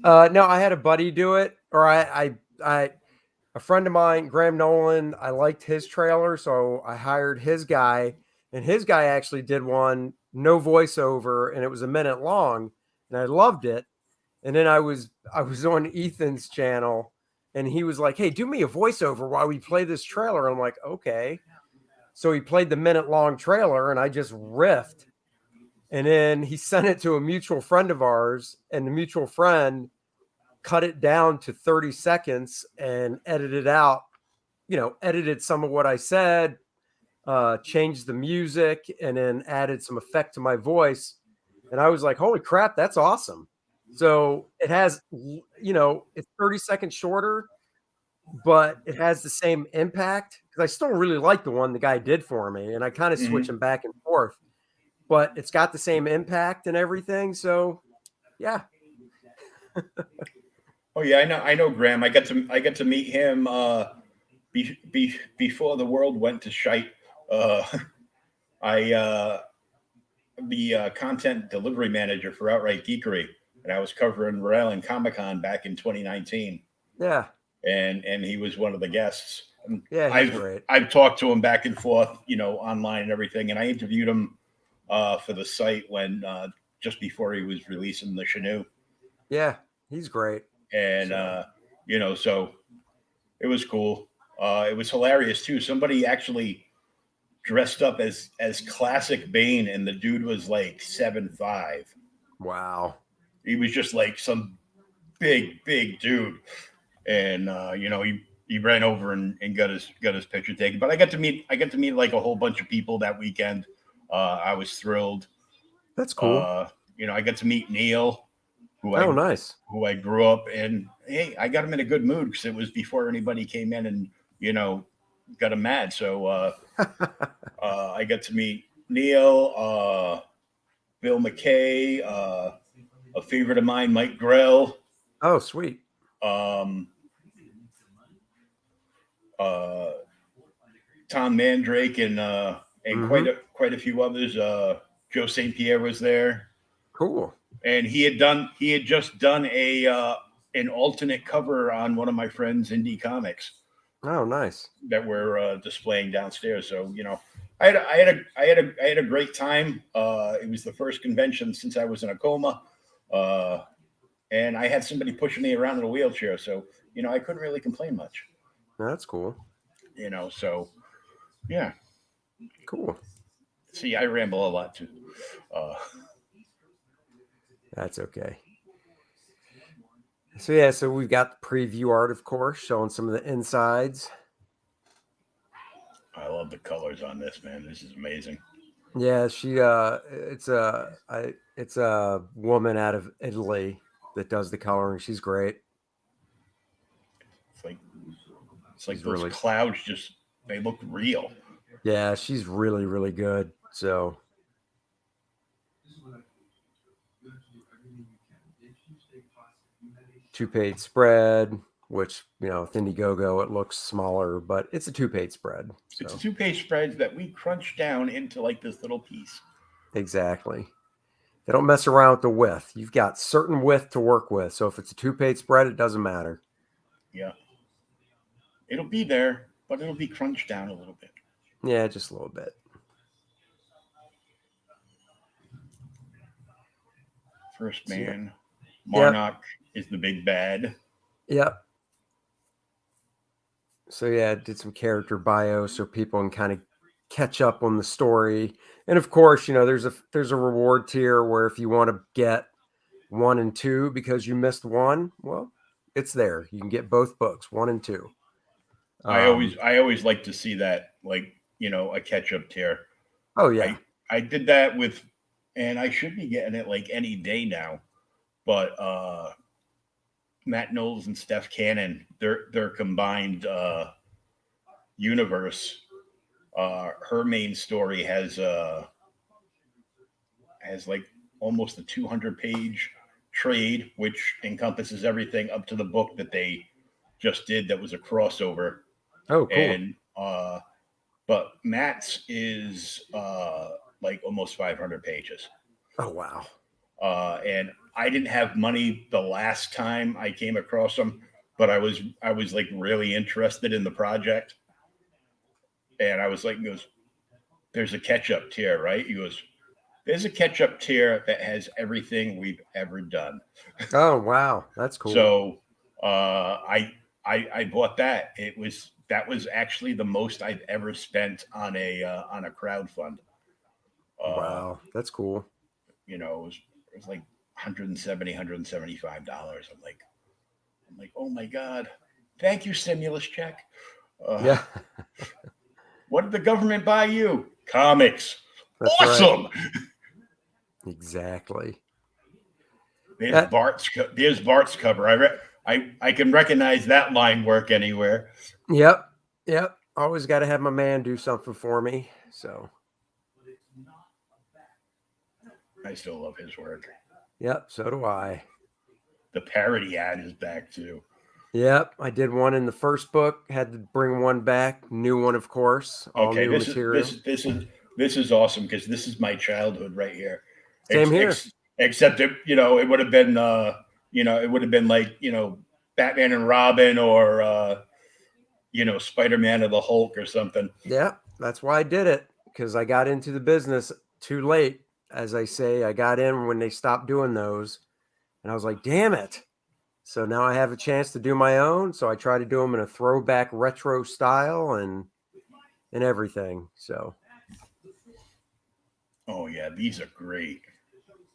No, I had a buddy do it, or I a friend of mine, Graham Nolan. I liked his trailer, so I hired his guy, and his guy actually did one, no voiceover, and it was a minute long, and I loved it. And then I was on Ethan's channel, and he was like, "Hey, do me a voiceover while we play this trailer." I'm like, "Okay." So he played the minute-long trailer, and I just riffed. And then he sent it to a mutual friend of ours, and the mutual friend cut it down to 30 seconds and edited out, edited some of what I said, changed the music, and then added some effect to my voice. And I was like, holy crap, that's awesome. So it has, it's 30 seconds shorter, but it has the same impact because I still really like the one the guy did for me. And I kind of switch them back and forth, but it's got the same impact and everything. So yeah. Oh yeah, I know Graham. I got to meet him before the world went to shite. The content delivery manager for Outright Geekery, and I was covering Rhode Island Comic-Con back in 2019. Yeah. And he was one of the guests. And yeah, he's great. I've talked to him back and forth, online and everything. And I interviewed him for the site when just before he was releasing the Canoe. Yeah, he's great. And So it was cool. It was hilarious too. Somebody actually dressed up as classic Bane, and the dude was like 7'5". Wow. He was just like some big dude, and he ran over and got his picture taken. But I got to meet like a whole bunch of people that weekend. I was thrilled. That's cool. I got to meet Neil, nice. who I grew up in. Hey, I got him in a good mood because it was before anybody came in and got him mad. So I got to meet Neil, Bill McKay, a favorite of mine, Mike Grell. Oh, sweet. Tom Mandrake and quite a few others. Joe St. Pierre was there. Cool. And he had just done an alternate cover on one of my friends' indie comics. Oh, nice. That we're displaying downstairs. So I had a great time. It was the first convention since I was in a coma, and I had somebody pushing me around in a wheelchair. So I couldn't really complain much. That's cool. So yeah. Cool. See, I ramble a lot too. That's okay. So we've got the preview art, of course, showing some of the insides. I love the colors on this, man. This is amazing. Yeah, it's a woman out of Italy that does the coloring. She's great. It's like those clouds they look real. Yeah, she's really, really good. So two-page spread, which with Indiegogo it looks smaller, but it's a two-page spread. So. It's a two-page spread that we crunch down into like this little piece. Exactly. They don't mess around with the width. You've got certain width to work with. So if it's a two-page spread, it doesn't matter. Yeah. It'll be there, but it'll be crunched down a little bit. Yeah, just a little bit. First man. Marnock is the big bad. Yep. So yeah, did some character bio so people can kind of catch up on the story. And of course, there's a reward tier where if you want to get 1 and 2 because you missed one, well, it's there. You can get both books, 1 and 2. I always like to see that, like, a catch-up tier. Oh yeah. I did that with, and I should be getting it like any day now, but Matt Knowles and Steph Cannon, their combined universe, her main story has like almost a 200-page trade, which encompasses everything up to the book that they just did that was a crossover. Oh, cool. And but Matt's is like almost 500 pages. Oh, wow. And I didn't have money the last time I came across them, but I was like really interested in the project. And I was like, he goes, there's a catch-up tier, right? He goes, there's a catch-up tier that has everything we've ever done. Oh, wow. That's cool. So I bought that. That was actually the most I've ever spent on a crowdfund. Wow, that's cool. It was like $170, $175. I'm like, oh my God, thank you, stimulus check. Yeah. What did the government buy you? Comics. That's awesome. Right. Exactly. There's Bart's cover. I can recognize that line work anywhere. Yep. Always got to have my man do something for me. So I still love his work. Yep, so do I. The parody ad is back too. Yep, I did one in the first book. Had to bring one back. New one, of course. All new material. This is awesome because this is my childhood right here. Same here. Except it would have been like Batman and Robin or Spider-Man or the Hulk or something. Yeah, that's why I did it, because I got into the business too late. As I say, I got in when they stopped doing those, and I was like, damn it. So now I have a chance to do my own. So I try to do them in a throwback retro style and everything. So. Oh yeah, these are great.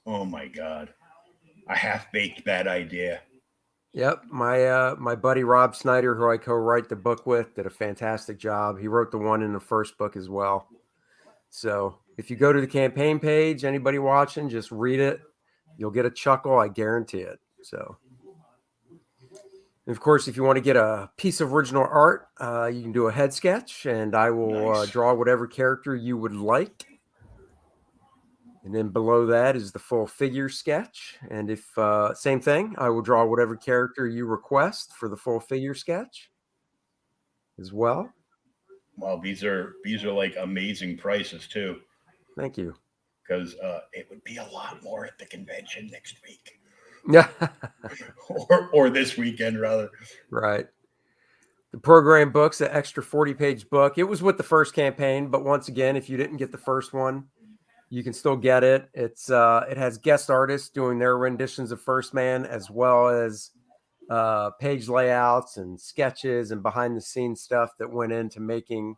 Oh my God. I half baked that idea. Yep, my buddy Rob Snyder, who I co-write the book with, did a fantastic job. He wrote the one in the first book as well. So if you go to the campaign page, anybody watching, just read it. You'll get a chuckle, I guarantee it. So, and of course, if you want to get a piece of original art, you can do a head sketch, and I will Nice. draw whatever character you would like. And then below that is the full figure sketch. And if same thing, I will draw whatever character you request for the full figure sketch as well. Well, these are like amazing prices too, Thank you. because it would be a lot more at the convention next week, Yeah, or this weekend rather. right. The program book's an extra 40-page book. It was with the first campaign, but once again, if you didn't get the first one, you can still get it. It's it has guest artists doing their renditions of First Man, as well as page layouts and sketches and behind the scenes stuff that went into making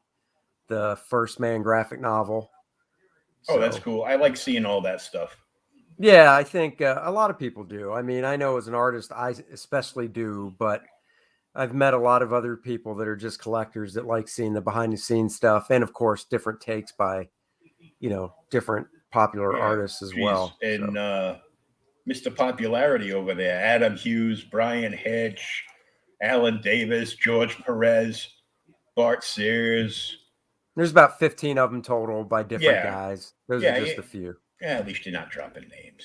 the First Man graphic novel. Oh, that's cool. I like seeing all that stuff. Yeah, I think a lot of people do. I mean, I know as an artist, I especially do, but I've met a lot of other people that are just collectors that like seeing the behind the scenes stuff, and of course, different takes by different popular artists as well. And Mr. Popularity over there, Adam Hughes, Brian Hitch, Alan Davis, George Perez, Bart Sears. There's about 15 of them total by different guys. Those are just a few. Yeah, at least you're not dropping names.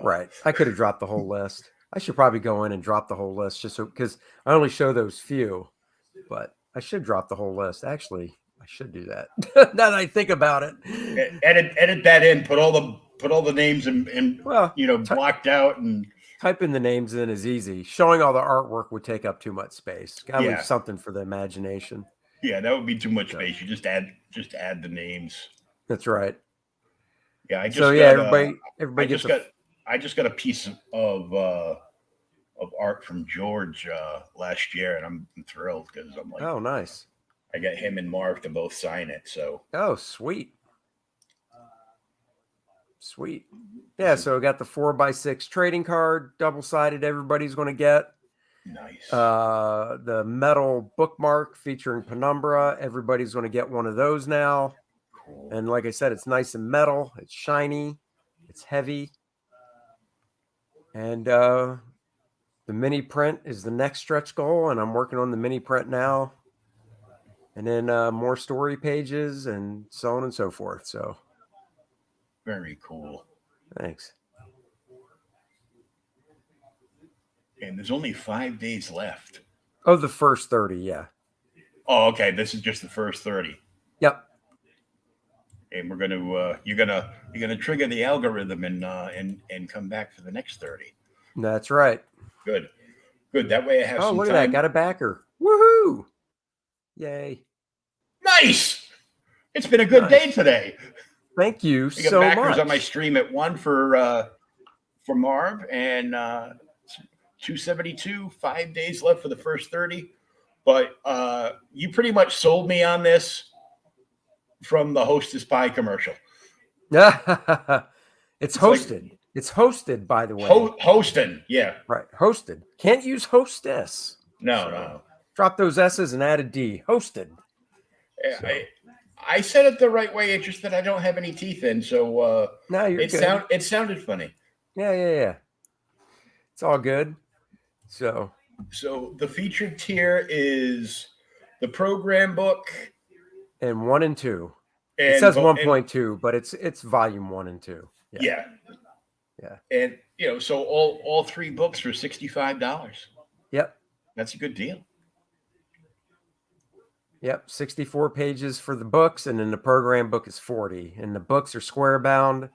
Right. I could have dropped the whole list. I should probably go in and drop the whole list just so, because I only show those few, but I should drop the whole list. Actually, I should do that. Now that I think about it. Edit that in. Put all the names in blocked out, and typing the names in is easy. Showing all the artwork would take up too much space. Gotta leave something for the imagination. Yeah, that would be too much space. You just add the names. That's right. Yeah, I just I just got a piece of art from George last year, and I'm thrilled because I'm like, oh, nice. I got him and Mark to both sign it. So oh, sweet. Sweet. Yeah, so I got the 4x6 trading card, double-sided, everybody's going to get. Nice. The metal bookmark featuring Penumbra, everybody's going to get one of those now. Cool. And like I said, it's nice and metal, it's shiny, it's heavy. And the mini print is the next stretch goal, and I'm working on the mini print now. And then more story pages and so on and so forth. So very cool. Thanks. And there's only 5 days left. Oh, the first 30, yeah. Oh, okay. This is just the first 30. Yep. And we're gonna you're gonna trigger the algorithm and come back for the next 30. That's right. Good. That way I have some look time. at that. Got a backer. Woohoo! Yay. Nice. It's been a good day today. Thank you I got so backers much. on my stream at 1 for Marv, and 272, 5 days left for the first 30. But you pretty much sold me on this from the Hostess Pie commercial. It's hosted. It's hosted, by the way. Hosting, yeah. Right. Hosted. Can't use hostess. No. Drop those S's and add a D. Hosted. So. I said it the right way. It's just that I don't have any teeth in, so no, you're good. It sounded funny. Yeah. It's all good. So the featured tier is the program book and 1 and 2. It says 1.2, but it's volume 1 and 2. Yeah. And so all 3 books are $65. Yep. That's a good deal. Yep, 64 pages for the books, and then the program book is 40. And the books are square bound.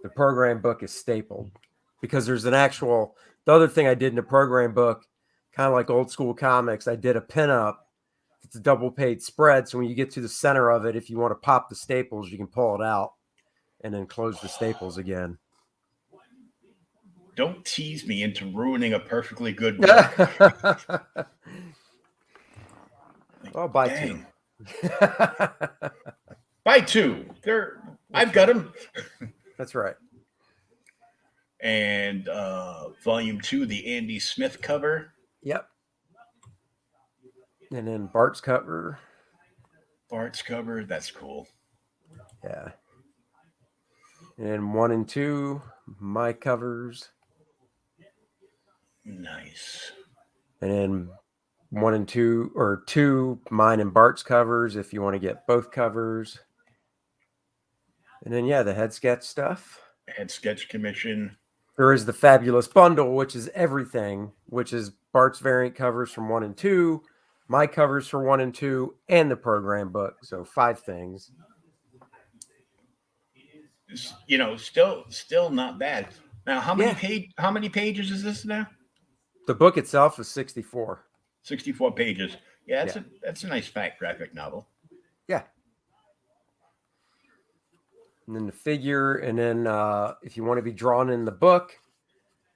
The program book is stapled because there's an actual. The other thing I did in the program book, kind of like old school comics, I did a pinup. It's a double page spread, so when you get to the center of it, if you want to pop the staples, you can pull it out and then close the staples again. Don't tease me into ruining a perfectly good book. Well, buy Dang. 2. Buy 2. I've got them. That's right. And volume 2, the Andy Smith cover. Yep. And then Bart's cover. Bart's cover. That's cool. Yeah. And 1 and 2, my covers. Nice. And then 1 and 2, or 2, mine and Bart's covers if you want to get both covers. And then, yeah, the head sketch stuff. Head sketch commission. There is the fabulous bundle, which is everything, which is Bart's variant covers from 1 and 2, my covers for 1 and 2, and the program book. So 5 things. You know, still not bad. Now, how many pages is this now? The book itself is 64. 64 pages. Yeah, that's a nice fat graphic novel. Yeah. And then the figure, and then if you want to be drawn in the book,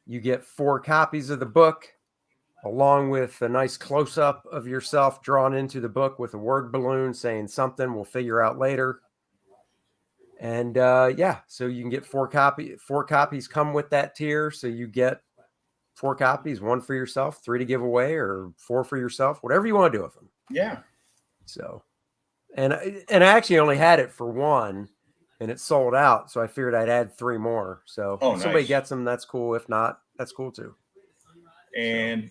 you get 4 copies of the book, along with a nice close-up of yourself drawn into the book with a word balloon saying something we'll figure out later. And so you can get 4 copies. 4 copies come with that tier, so you get 4 copies, 1 for yourself, 3 to give away, or 4 for yourself, whatever you want to do with them. Yeah. So, and I actually only had it for 1, and it sold out. So I figured I'd add 3 more. So if somebody gets them, that's cool. If not, that's cool too. And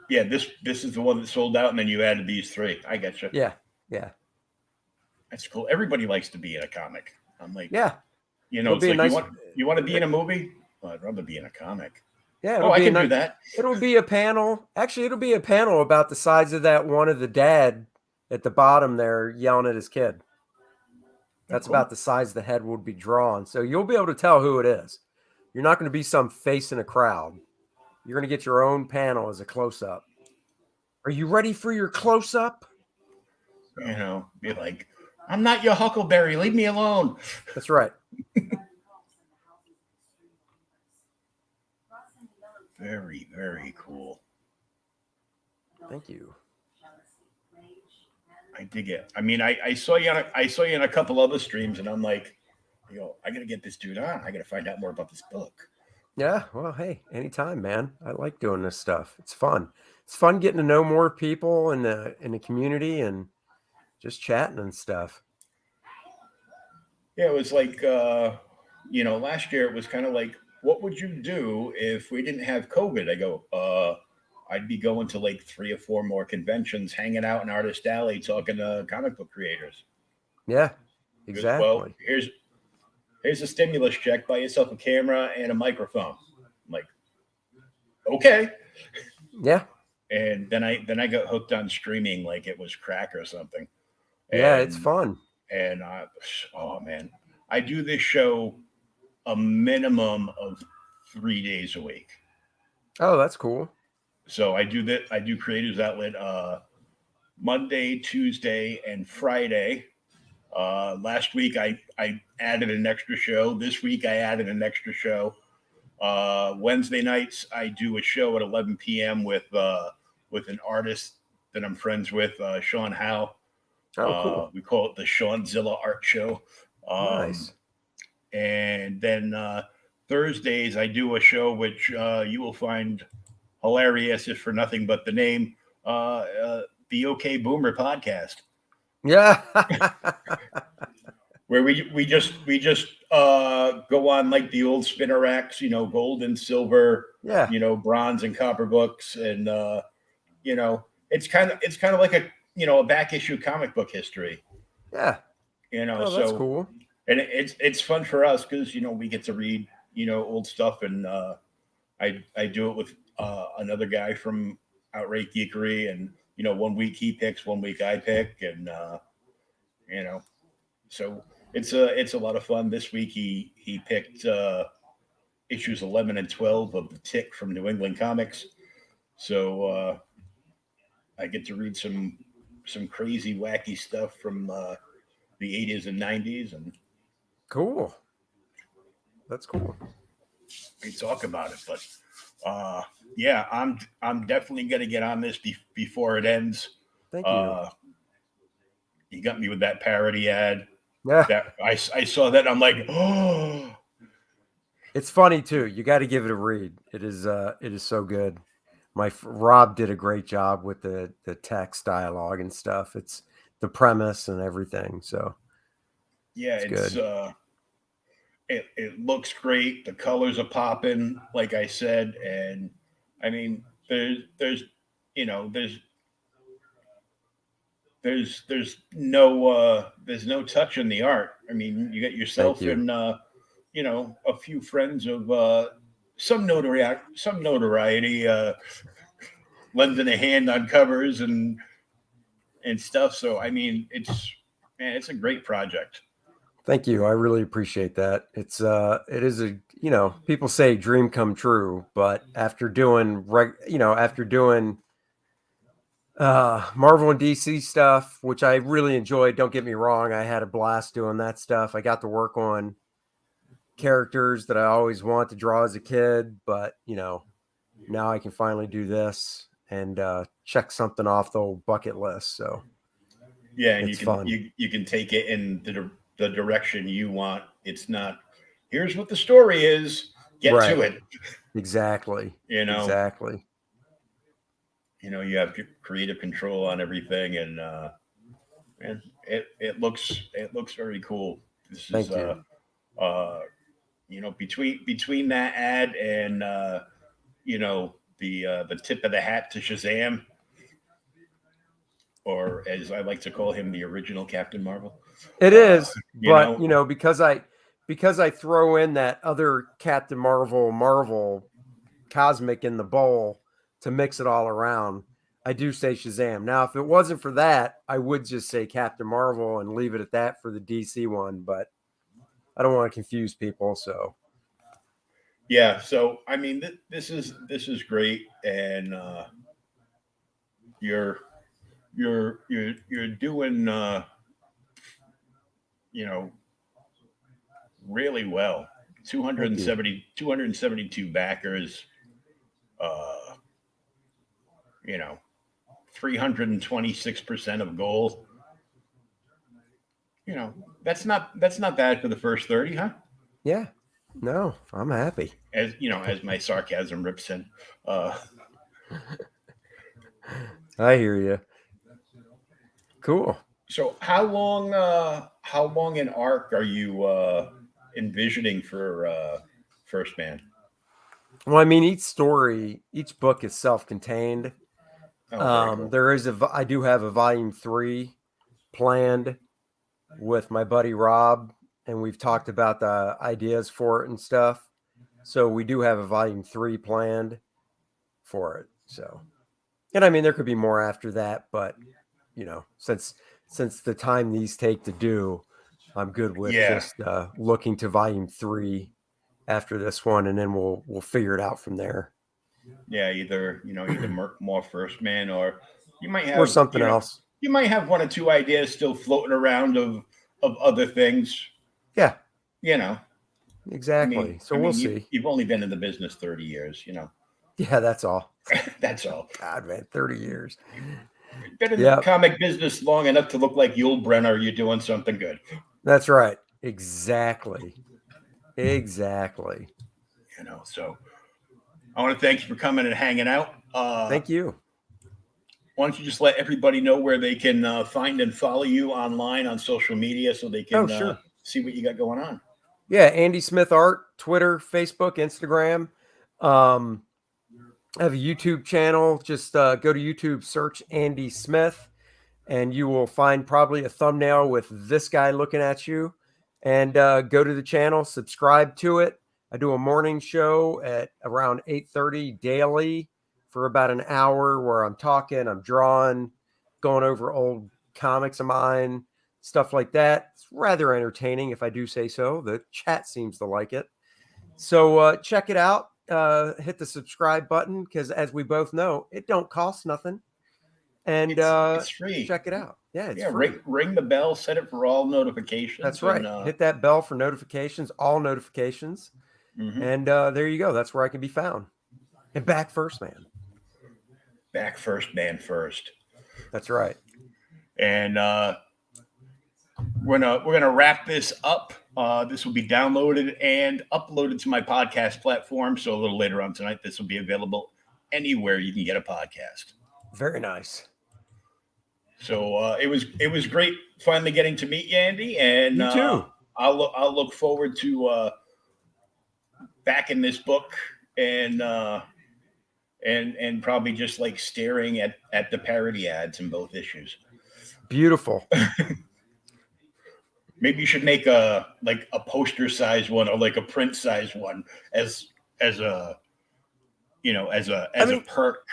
yeah, this is the one that sold out, and then you added these 3. I get you. Yeah. That's cool. Everybody likes to be in a comic. I'm like, yeah, you know, it's like you want to be in a movie? Well, I'd rather be in a comic. Yeah. I can do that. It'll be a panel. Actually, it'll be a panel about the size of that one of the dad at the bottom there yelling at his kid. That's cool. about the size the head would be drawn. So you'll be able to tell who it is. You're not going to be some face in a crowd. You're going to get your own panel as a close-up. Are you ready for your close-up? You know, be like, I'm not your Huckleberry. Leave me alone. That's right. Very, very cool. Thank you. I dig it. I mean, I saw you in a couple other streams, and I'm like, I gotta get this dude on. I gotta find out more about this book. Yeah, well, hey, anytime, man. I like doing this stuff. It's fun. It's fun getting to know more people in the community and just chatting and stuff. Yeah, it was like, last year it was kind of like, what would you do if we didn't have COVID? I go, I'd be going to like 3 or 4 more conventions, hanging out in Artist Alley, talking to comic book creators. Yeah, exactly. Well, here's a stimulus check. Buy yourself a camera and a microphone. I'm like, okay. Yeah. And then I got hooked on streaming like it was crack or something. Yeah, it's fun. And man, I do this show a minimum of 3 days a week. Oh, that's cool. So I do that. I do Creators Outlet Monday, Tuesday, and Friday. Last week I added an extra show. This week I added an extra show. Wednesday nights I do a show at 11 p.m. with an artist that I'm friends with, Sean Howe. Oh, cool. We call it the Seanzilla Art Show. Nice. And then Thursdays I do a show which you will find hilarious if for nothing but the name, the OK Boomer Podcast. Yeah. Where we just go on like the old spinner racks, gold and silver, bronze and copper books, and it's kind of like a back issue comic book history. Yeah. So that's cool. And it's fun for us because we get to read old stuff, and I do it with another guy from Outright Geekery, and 1 week he picks, 1 week I pick, and so it's a lot of fun. This week he picked issues 11 and 12 of The Tick from New England Comics, so I get to read some crazy wacky stuff from the 80s and 90s, and cool. That's cool. we talk about it. But yeah, I'm definitely gonna get on this before it ends. Thank you. You got me with that parody ad. Yeah, That I saw that. I'm like, oh, it's funny too. You got to give it a read. It is so good. Rob did a great job with the text dialogue and stuff. It's the premise and everything. So yeah, it's good. It looks great. The colors are popping, like I said, and I mean, there's you know there's no touch in the art. I mean, you get Thank yourself you. and a few friends of some notoriety lending a hand on covers and stuff. So I mean, it's a great project. Thank you. I really appreciate that. It is people say dream come true, but after doing Marvel and DC stuff, which I really enjoyed, don't get me wrong, I had a blast doing that stuff. I got to work on characters that I always wanted to draw as a kid, but now I can finally do this and check something off the old bucket list. So Yeah, and it's fun. you can take it in the direction you want. It's not here's what the story is. Get Right. to it. Exactly. Exactly. You have creative control on everything, and it looks very cool. This Thank is between that ad and the tip of the hat to Shazam, or as I like to call him, the original Captain Marvel. It is, but because I throw in that other Captain Marvel cosmic in the bowl to mix it all around, I do say Shazam. Now, if it wasn't for that, I would just say Captain Marvel and leave it at that for the DC one, but I don't want to confuse people, so yeah. So I mean, this is great, and you're doing really well. 272 backers. 326% of goal. That's not bad for the first 30, huh? Yeah. No, I'm happy. As as my sarcasm rips in. I hear you. Cool. So how long an arc are you envisioning for First Man? Well, I mean, each book is self-contained. Cool. I do have a volume 3 planned with my buddy Rob, and we've talked about the ideas for it and stuff. So we do have a volume 3 planned for it. So, and I mean, there could be more after that, but since the time these take to do, I'm good with just looking to volume 3 after this one, and then we'll figure it out from there. Yeah, either more First Man, or you might have or something else. You might have one or two ideas still floating around of other things. Yeah. I Exactly. mean, we'll see. You've only been in the business 30 years, Yeah, that's all. That's all. God, man, 30 years. You've been in the comic business long enough to look like Yul Brynner. You're doing something good. That's right. Exactly. So I want to thank you for coming and hanging out. Thank you. Why don't you just let everybody know where they can find and follow you online on social media so they can see what you got going on? Yeah, Andy Smith Art, Twitter, Facebook, Instagram. I have a YouTube channel. Just go to YouTube, search Andy Smith, and you will find probably a thumbnail with this guy looking at you. And go to the channel, subscribe to it. I do a morning show at around 8:30 daily for about an hour where I'm talking, I'm drawing, going over old comics of mine, stuff like that. It's rather entertaining, if I do say so. The chat seems to like it. So check it out. Hit the subscribe button, because as we both know, it don't cost nothing. And it's free. Check it out. Yeah, it's free. Ring the bell, set it for all notifications. That's right. Hit that bell for notifications, all notifications. And there you go. That's where I can be found. And back first, man. Back first, man first. That's right. And we're gonna wrap this up. This will be downloaded and uploaded to my podcast platform. So a little later on tonight, this will be available anywhere you can get a podcast. Very nice. So it was great finally getting to meet you, Andy, and you too. I'll look forward to backing this book and probably just like staring at the parody ads in both issues. Beautiful. Maybe you should make a poster size one or like a print size one as a perk.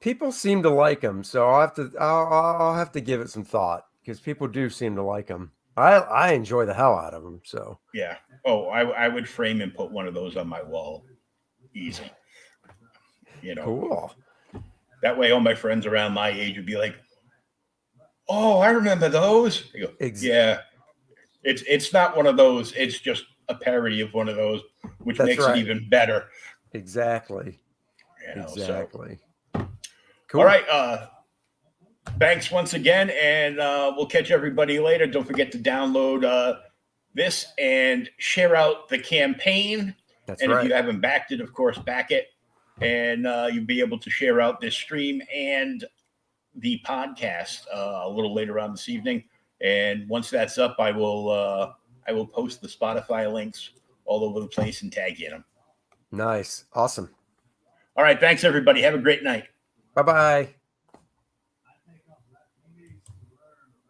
People seem to like them, so I'll have to give it some thought because people do seem to like them. I enjoy the hell out of them. So yeah. Oh, I would frame and put one of those on my wall, easy. Cool. That way, all my friends around my age would be like, "Oh, I remember those." I go, yeah. It's not one of those. It's just a parody of one of those, which makes it even better. Exactly. Exactly. So. Cool. All right. Thanks once again, and we'll catch everybody later. Don't forget to download this and share out the campaign. That's and right. If you haven't backed it, of course, back it. And you'll be able to share out this stream and the podcast a little later on this evening. And once that's up, I will post the Spotify links all over the place and tag you in them. Nice. Awesome. All right. Thanks, everybody. Have a great night. Bye-bye.